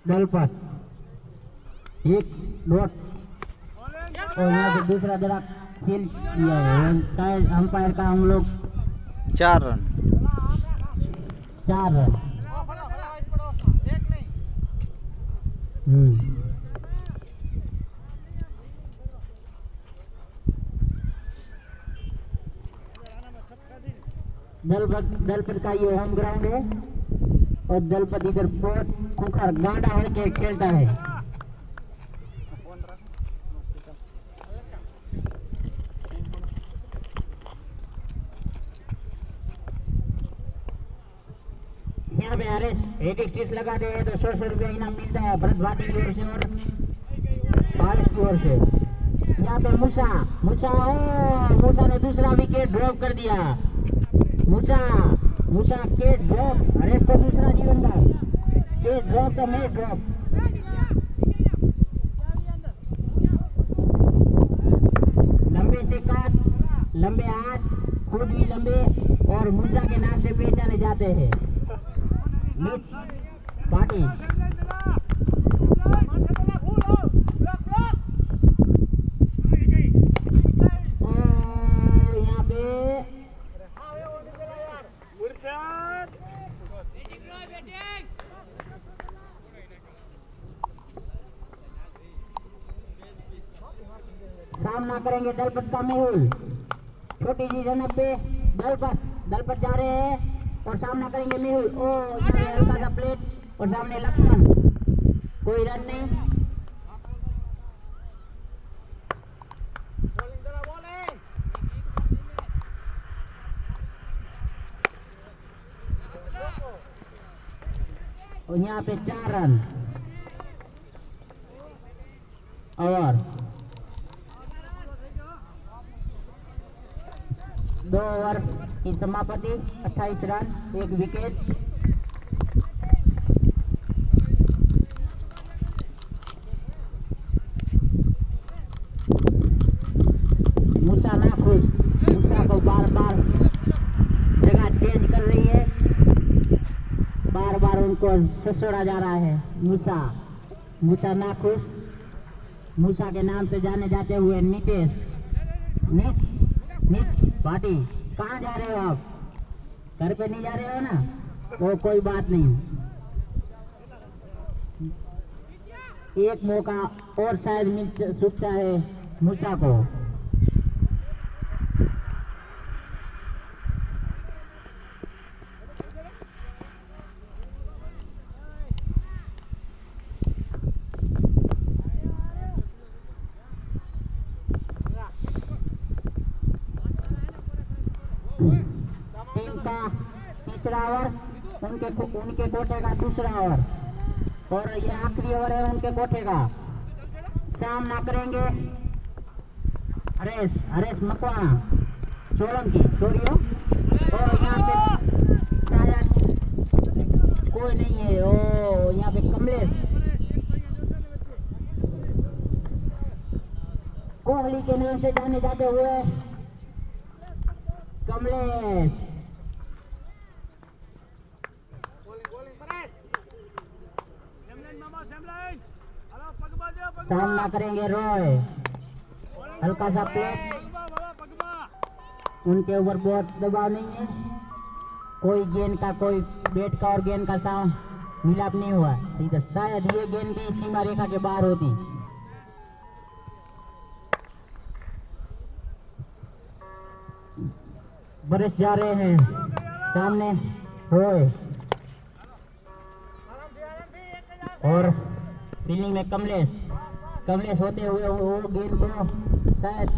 S4: दलपत एक डॉट और यहाँ से दूसरा जरा खेल किया है। शायद अंपायर का हम लोग
S1: 4 रन
S4: 4 रन। दलपत का ये होम ग्राउंड है और दलपत इधर बहुत खुखर गाढ़ा होकर खेलता है। यहाँ पे हरेश हेडिक स्टिच लगाते हैं तो 100 रुपया इनाम मिलता है भरत भाटी की ओर से और बारिश की ओर से। यहाँ पे मूसा मूसा ने दूसरा विकेट ड्रॉप कर दिया। मूसा के ड्रॉप, हरेश को दूसरा जीवन दान, के ड्रॉप का मैच ड्रॉप। लंबे से काट, लंबे हाथ, खुद ही लंबे और मूसा के नाम से पहचाने जाते हैं। मित पार्टी यहाँ पे सामना करेंगे दलपत का मेहुल। छोटी जी जनब पे दलपत जा रहे हैं और सामना करेंगे मेहुल। ओ ये हल्का सा प्लेट और सामने लक्ष्मण, कोई रन नहीं। और यहाँ पे 4 रन और 2 ओवर की समाप्ति, 28 रन, 1 विकेट। मूसा ना खुश, मूसा को बार बार जगह चेंज कर रही है, बार बार उनको ससुरा जा रहा है। मूसा ना खुश। मूसा के नाम से जाने जाते हुए नितेश, नित पार्टी, कहाँ जा रहे हो आप? घर पे नहीं जा रहे हो ना? वो कोई बात नहीं, एक मौका और शायद मिल सकता है मूसा को। टीम का तीसरा ओवर, उनके कोटे का दूसरा ओवर और ये आखिरी ओवर है उनके कोटे का। सामना करेंगे हरेश मकवाना, सोलंकी छोड़ियो। और यहाँ पे शायद कोई नहीं है। ओ यहाँ पे कमलेश, कोहली के नाम से जाने जाते हुए कमलेश। सामना करेंगे रॉय, हल्का सा प्लेट, उनके ऊपर बहुत दबाव नहीं है। कोई गेंद का, कोई बैट का और गेंद का साउंड मिलाप नहीं हुआ। ठीक है, शायद ये गेंद भी सीमा रेखा के बाहर होती। बरस जा रहे हैं सामने रॉय और फील्डिंग में कमलेश होते हुए वो गेंद को शायद,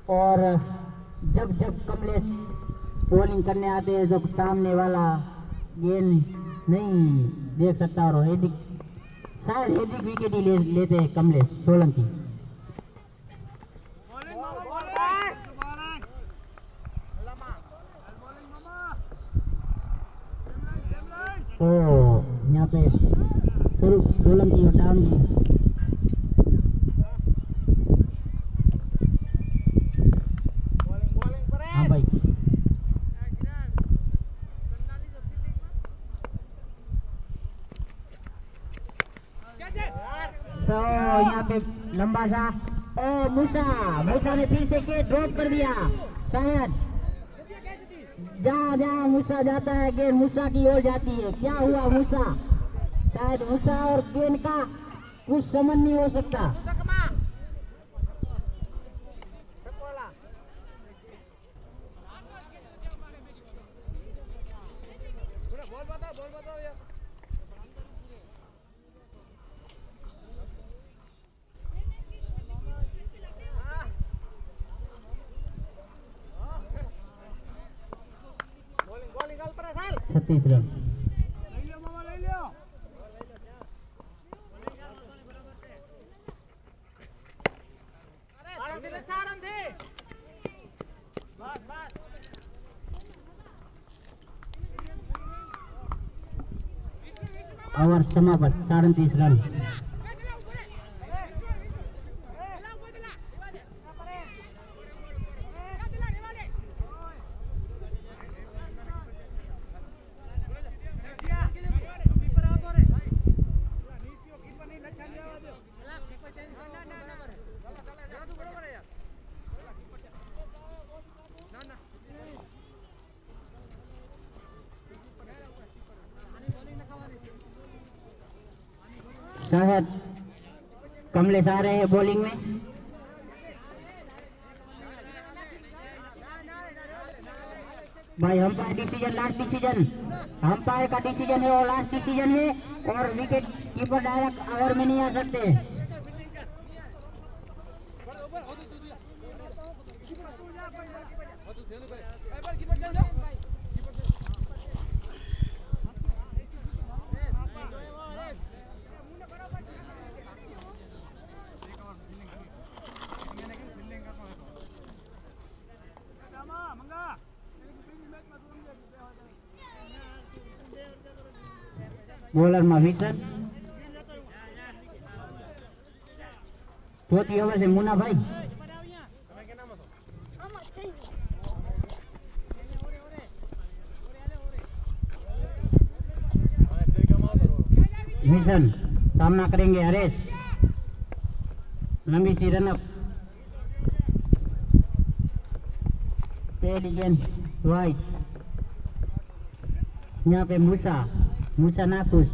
S4: और जब कमलेश बॉलिंग करने आते हैं तो सामने वाला गेंद नहीं देख सकता और शायद हेडिक विकेट ही लेते हैं कमलेश सोलंकी। तो यहाँ पे स्वरूप सोलंकी और डाउन जी हाँ भाई। सो यहाँ पे लंबा सा, ओ मूसा ने फिर से के ड्रॉप कर दिया। शायद जहाँ मूसा जाता है गेंद मूसा की ओर जाती है। क्या हुआ मूसा? शायद मूसा और गेंद का कुछ समझ नहीं हो सकता। छत्तीस रन। ओवर समाप्त 37 रन। शायद कमलेश आ रहे हैं बॉलिंग में। भाई umpire decision, last decision, umpire का डिसीजन है और लास्ट डिसीजन है और विकेट कीपर डायरेक्ट ओवर में नहीं आ सकते। बॉलर में विकेट, चौथी ओवर से मुन्ना भाई। मिशन सामना करेंगे हरेश, लंबी सी रनअप, पहली गेंद वाइड। यहाँ पे मूसा नाखुश।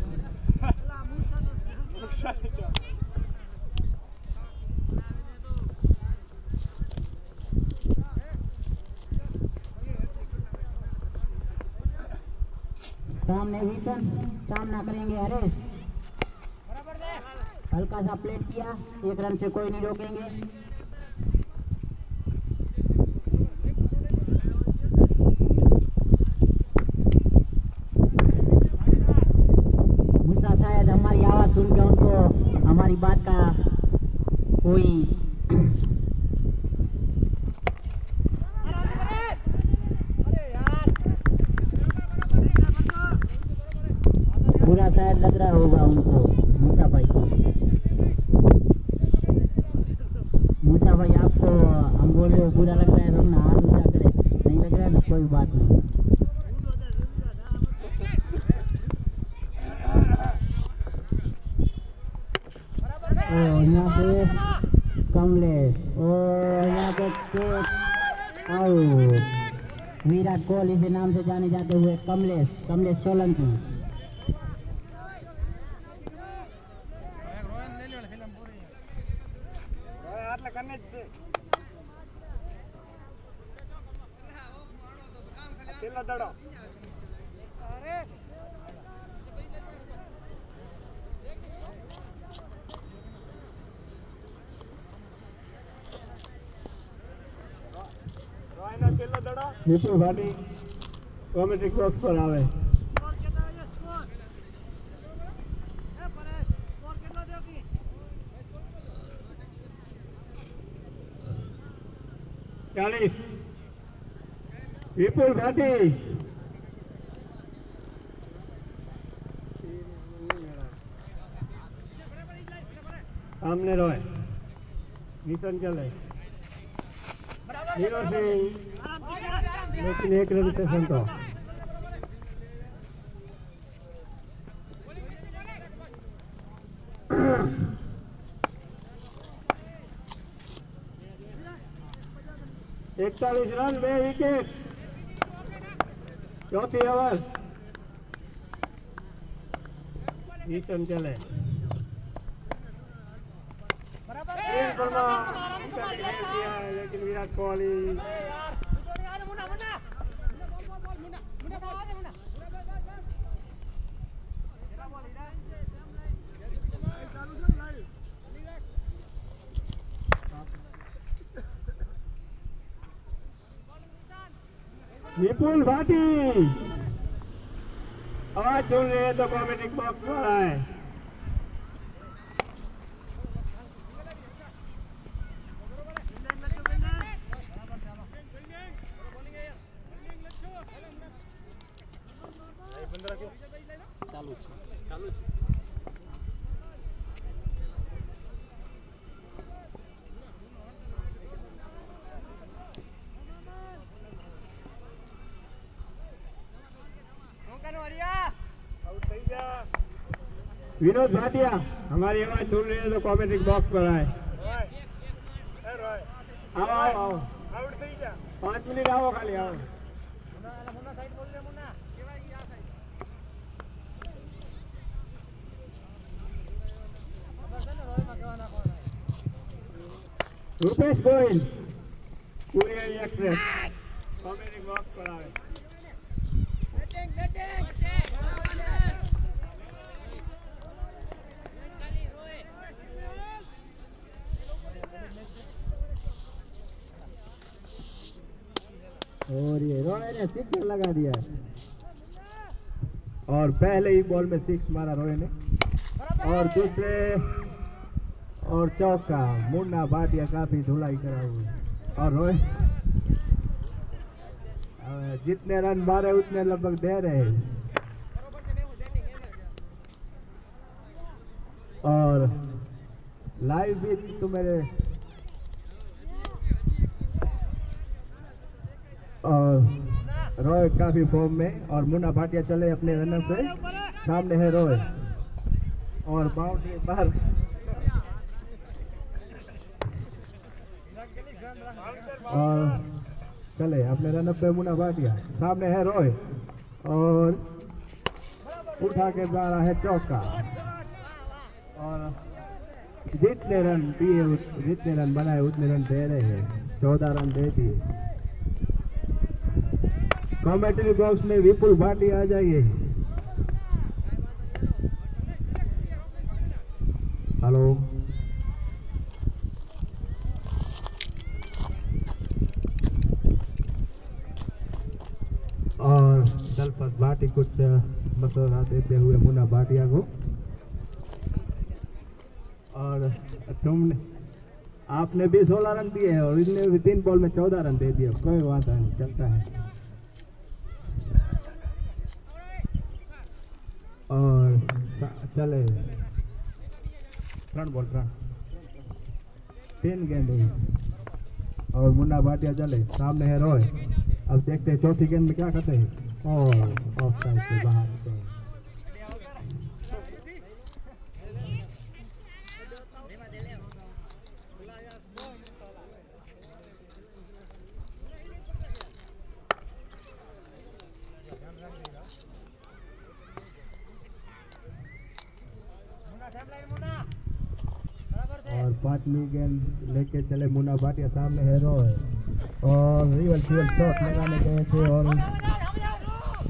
S4: सामने विशन, सामना करेंगे हरेश। हल्का सा प्लेट किया, 1 रन से कोई नहीं रोकेंगे। मूसा शायद हमारी आवाज सुन के उनको हमारी बात का कोई बुरा शायद लग रहा होगा उनको, मूसा भाई को। मूसा भाई आपको हम बोल रहे हो बुरा लग रहा है तो अपना हाथ ऊंचा करे, नहीं लग रहा है तो कोई बात नहीं। ओ यहाँ पे कमलेश, और यहाँ पे विराट कोहली के नाम से जाने जाते हुए कमलेश सोलंकी।
S3: વિપુલ ભાટી કોમેડિક બોક્સ પર આવે। ચાલીસ વિપુલ ભાટી। सामने रोए मिशन चले, हीरो सिंह लेकिन 1 रन से संतो। इकतालीस रन 2 विकेट, चौथी ओवर मिशन चले। लेकिन विराट कोहली विपुल भाटी आवाज सुन रहे हैं तो कॉमेडिक बॉक्स वाला है। विनोद भाटिया हमारी आवाज सुन रही है तो कमेंट बॉक्स पर आए। आओ आओ आओ 5 मिनट आओ खाली आओ। Rupesh Goyal courier express comment box पर आए। और ये रोय ने 6 लगा दिया और पहले ही बॉल में 6 मारा रोय ने और दूसरे और चौका। मुन्ना भाटिया काफी धुलाई करा हुआ और रोय जितने रन मारे उतने लगभग दे रहे हैं और लाइव भी तो मेरे और रॉय काफी फॉर्म में और मुन्ना भाटिया चले अपने रनर से। सामने है रॉय और बाउंड्री बाहर और चले अपने रनर पे मुन्ना भाटिया। सामने है रॉय और उठा के जा रहा है चौका और जितने रन दिए जितने रन बनाए उतने रन दे रहे हैं। 14 रन दे दिए। कमेंट्री बॉक्स में विपुल भाटिया आ जाइए। हेलो और दलपत भाटी कुछ मशवरा देते हुए मुन्ना भाटिया को और तुमने आपने भी 16 रन दिए हैं और इसने भी 3 बॉल में 14 रन दे दिए। कोई बात नहीं, चलता है। और चले 3 बॉल 3 गेंद और मुन्ना भाटिया चले। सामने है रॉय। अब देखते हैं चौथी गेंद में क्या करते हैं और ऑफ साइड से बाहर। और 5वीं गेंद लेके चले मुन्ना भाटिया। सामने है रॉय और रियल शॉट लगाने गए थे और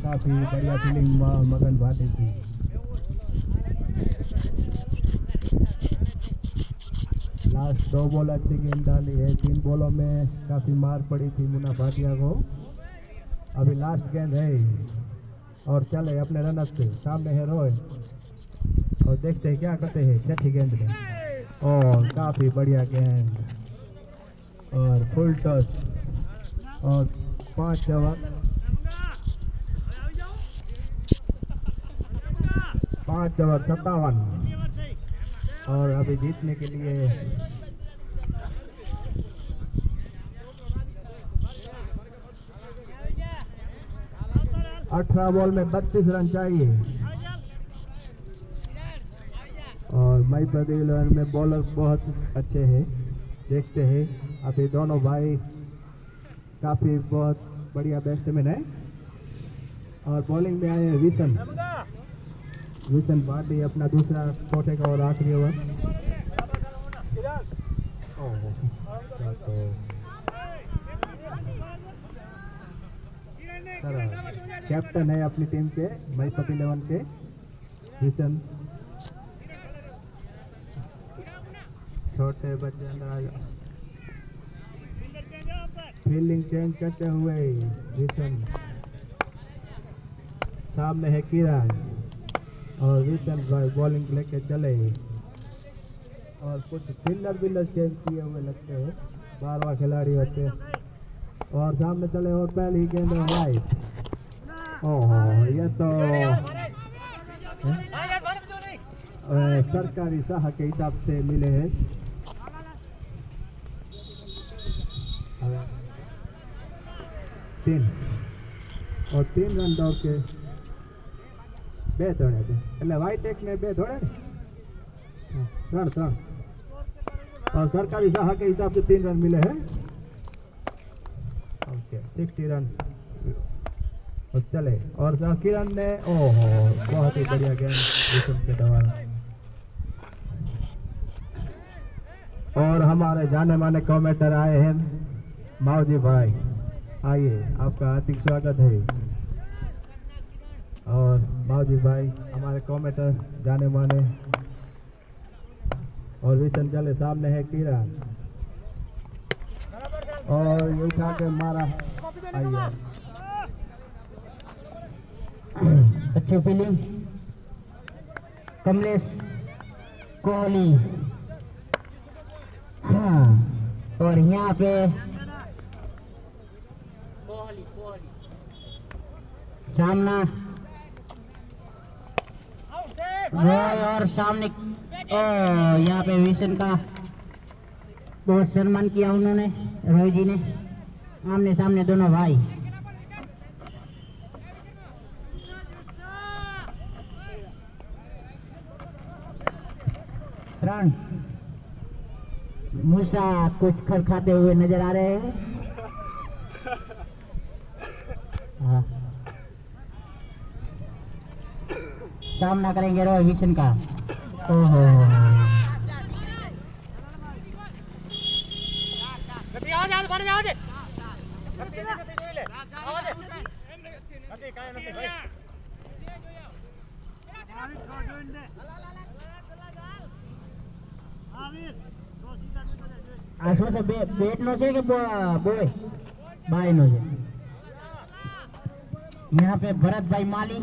S3: काफी बढ़िया फील्डिंग मगन भाटी की। लास्ट 2 बॉल अच्छी गेंद डाली है। 3 बॉलों में काफी मार पड़ी थी मुन्ना भाटिया को। अभी लास्ट गेंद है और चले अपने रनर से। सामने है रॉय और देखते हैं क्या करते हैं 6ठी गेंद में और काफी बढ़िया गेंद और फुल टॉस और 5 ओवर 57 और अभी जीतने के लिए 18 बॉल में 32 रन चाहिए और मई पवेलियन में बॉलर बहुत अच्छे हैं। देखते हैं अभी दोनों भाई काफ़ी बहुत बढ़िया बैट्समैन है और बॉलिंग में आए हैं विशन भाटी अपना दूसरा चौथे का और आखिरी ओवर। कैप्टन है अपनी टीम के मई पवेलियन के विशन। छोटे बच्चे फील्डिंग चेंज करते हुए विशन। सामने है किरण और विशन बॉलिंग लेके चले और कुछ फील्डर चेंज किए हुए लगते हैं। 12वां खिलाड़ी होते और सामने चले और पहली गेंद वाइड। ओह ये तो सरकारी साह के हिसाब से मिले हैं। 3 और 3 रन दौड़ के 2 ધોળે છે એટલે વ્હાઈટ એક ને 2 ધોળે ને 3 और सरकारी सहायता के हिसाब से 3 रन मिले हैं। ओके 60 रन बस चले। और किरण ने ओहो बहुत ही बढ़िया गेंद ऋषभ के द्वारा। और हमारे जाने माने कमेंटर आए हैं मावजी भाई, आइए आपका हार्दिक स्वागत है। और मावजी भाई हमारे कमेंटर जाने माने। और विशन चले सामने है किरण और ये उठा के मारा है। आइए
S4: अच्छी फीलिंग कमलेश कोहली। हाँ और यहाँ पे सामना रॉय और सामने यहाँ पे विशन का बहुत सम्मान किया उन्होंने, रॉय जी ने। आमने सामने दोनों भाई। रन मूसा कुछ खर खाते हुए नजर आ रहे हैं। हाँ। सामना करेंगे रॉय विशन का। ओहो આ શું છે? બેટ નો છે કે બોય બાય નો છે? यहाँ पे भरत भाई माली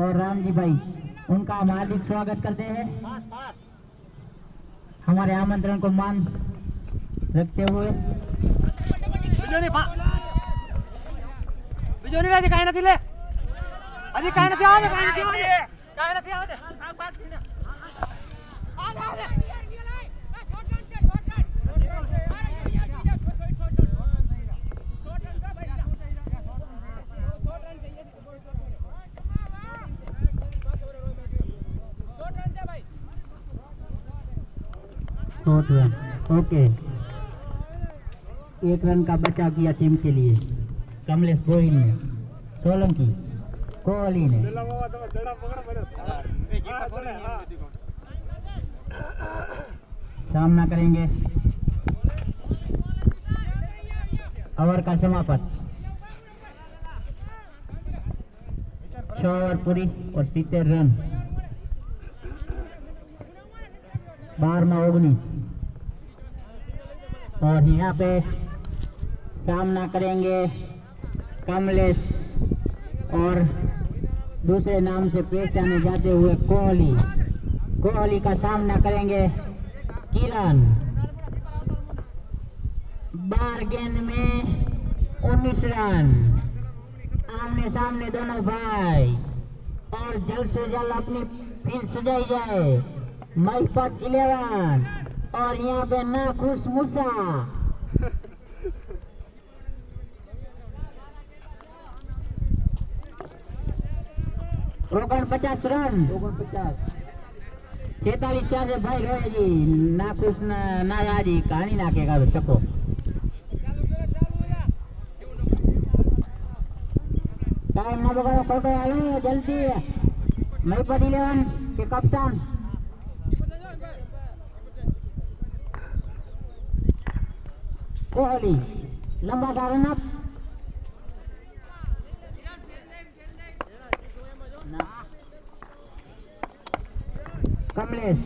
S4: और रामजी भाई, उनका हम हार्दिक स्वागत करते हैं। हमारे आमंत्रण को मान रखते हुए। ओके 1 रन का बचाव किया टीम के लिए कमलेश गोहिल ने, सोलंकी कोहली ने। सामना करेंगे ओवर का समापन 6 ओवर पूरी और 70 रन 12-19। और यहाँ पे सामना करेंगे कमलेश और दूसरे नाम से पहचाने जाते हुए कोहली। कोहली का सामना करेंगे किरण। 12 गेंद में 19 रन। आमने सामने दोनों भाई और जल्द से जल्द अपनी फील्ड सजाई जाए। महिपत 11 और यहाँ पे नाखुश मूसा। ओगन 50 रन 46 चार भाई रोए जी नाखुश ना जी कहानी ना के चको। टाइम ना बगाड़ो, फोटो आलो जल्दी। महिपत 11 के कप्तान कोहली लंबा सा रन अप। कमलेश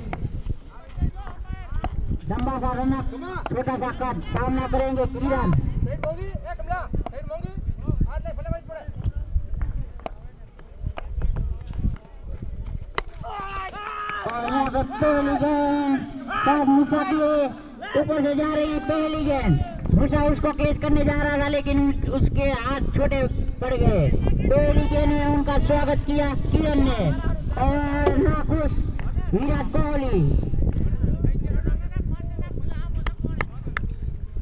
S4: लंबा सा रन अप, छोटा सा कट। सामना करेंगे किरण। और यहाँ पे पहली गेंद शायद मूसा के ऊपर से जा रही है। पहली गेंद मूसा उसको कैच करने जा रहा था लेकिन उसके हाथ छोटे पड़ गए। पहली गेंद में उनका स्वागत किया किरण ने और नाखुश विराट कोहली।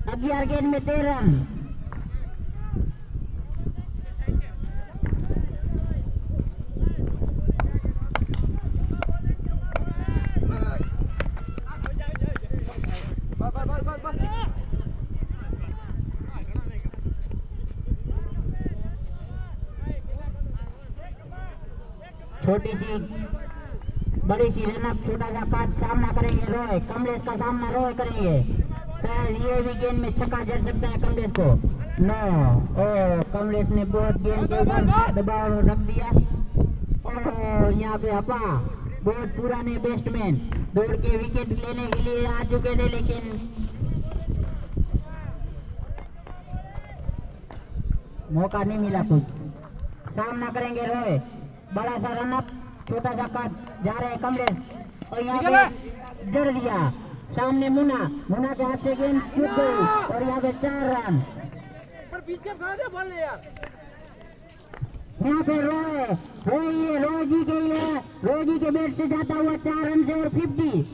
S4: 11 गेंद में 13 रन। छोटी सी बड़ी सी रनअप छोटा सा कद सामना करेंगे रॉय। कमलेश का सामना रॉय करेंगे। शायद ये भी गेंद में छक्का जड़ सकता है कमलेश को। नो, ओ कमलेश ने बहुत गेंद के ऊपर दबाव रख दिया। और यहाँ पे अपा बहुत पुराने बैट्समैन दौड़ के विकेट लेने के लिए आ चुके थे, लेकिन मौका नहीं मिला। कुछ सामना करेंगे रॉय। बड़ा सा रनअप छोटा सा कद जा रहे कमलेश और यहाँ पे जड़ दिया। सामने मुन्ना के हाथ से गेंद छूट गई और यहाँ पे 4 रन। यहाँ पे रोय जी के लिए रोय जी के बैट से जाता हुआ 4 रन से और 50।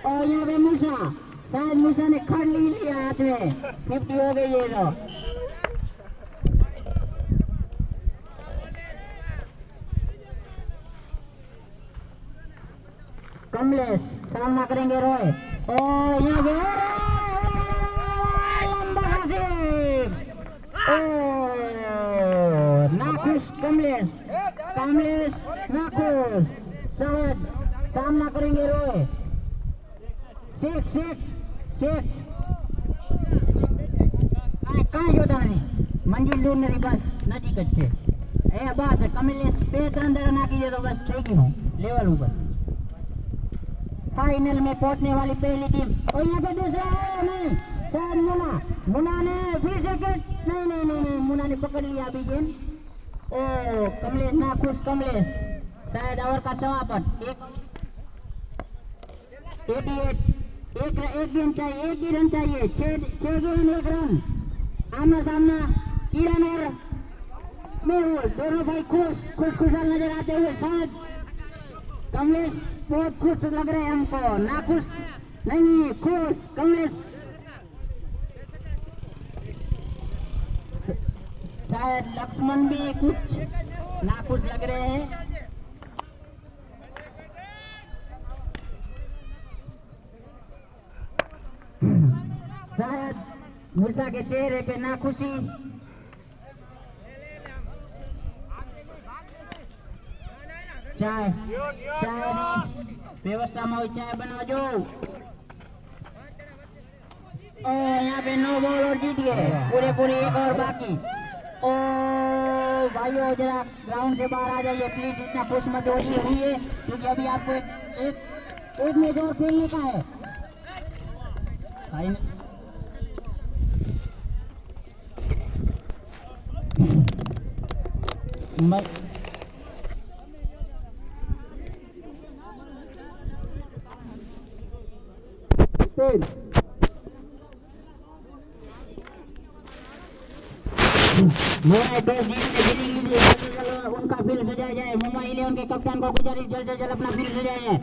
S4: और यहाँ पे मूसा, शायद मूसा ने खड़ लिया हाथ में, 50 हो गई है। तो कमलेश सामना करेंगे रॉय। और यहाँ पे लंबा सिक्स। नाखुश कमलेश नाखुश। शायद सामना करेंगे रॉय। सिक्स कहाँ जोता नहीं मंजिल दूर नहीं, बस नजीक अच्छे बस कमलेश पे 3 रन ना कीजिए तो बस ठीक ही हूँ लेवल ऊपर। फाइनल में पहुंचने वाली पहली टीम। और यहाँ पे दूसरा नहीं, शायद मुन्ना ने फिर से नहीं मुन्ना ने पकड़ लिया अभी गेंद। ओ कमलेश नाखुश कमलेश, शायद ओवर का समापन। एक गेंद चाहिए, एक ही रन चाहिए। 6 गेंद 1 रन। आमना सामना किरण और मेहुल दोनों भाई खुशहाल नजर आते हुए। शायद कमलेश बहुत खुश लग रहे हैं हमको, नाखुश नहीं खुश कमलेश। शायद लक्ष्मण भी कुछ नाखुश लग रहे हैं। शायद मूसा के चेहरे पे नाखुशी। चाय व्यवस्था में चाय बना जो। और यहाँ पे 9 बॉल और जीत गए पूरे 1 और बाकी। ओ भाइयों जरा ग्राउंड से बाहर आ जाइए प्लीज, इतना खुश मत होइए क्योंकि अभी आपको एक मैच और खेलने का है। उनका फील्ड सजाया जाए। मुंबई 11 के कप्तान को गुजारिश जल्द से जल्द अपना फील्ड सजाया जाए।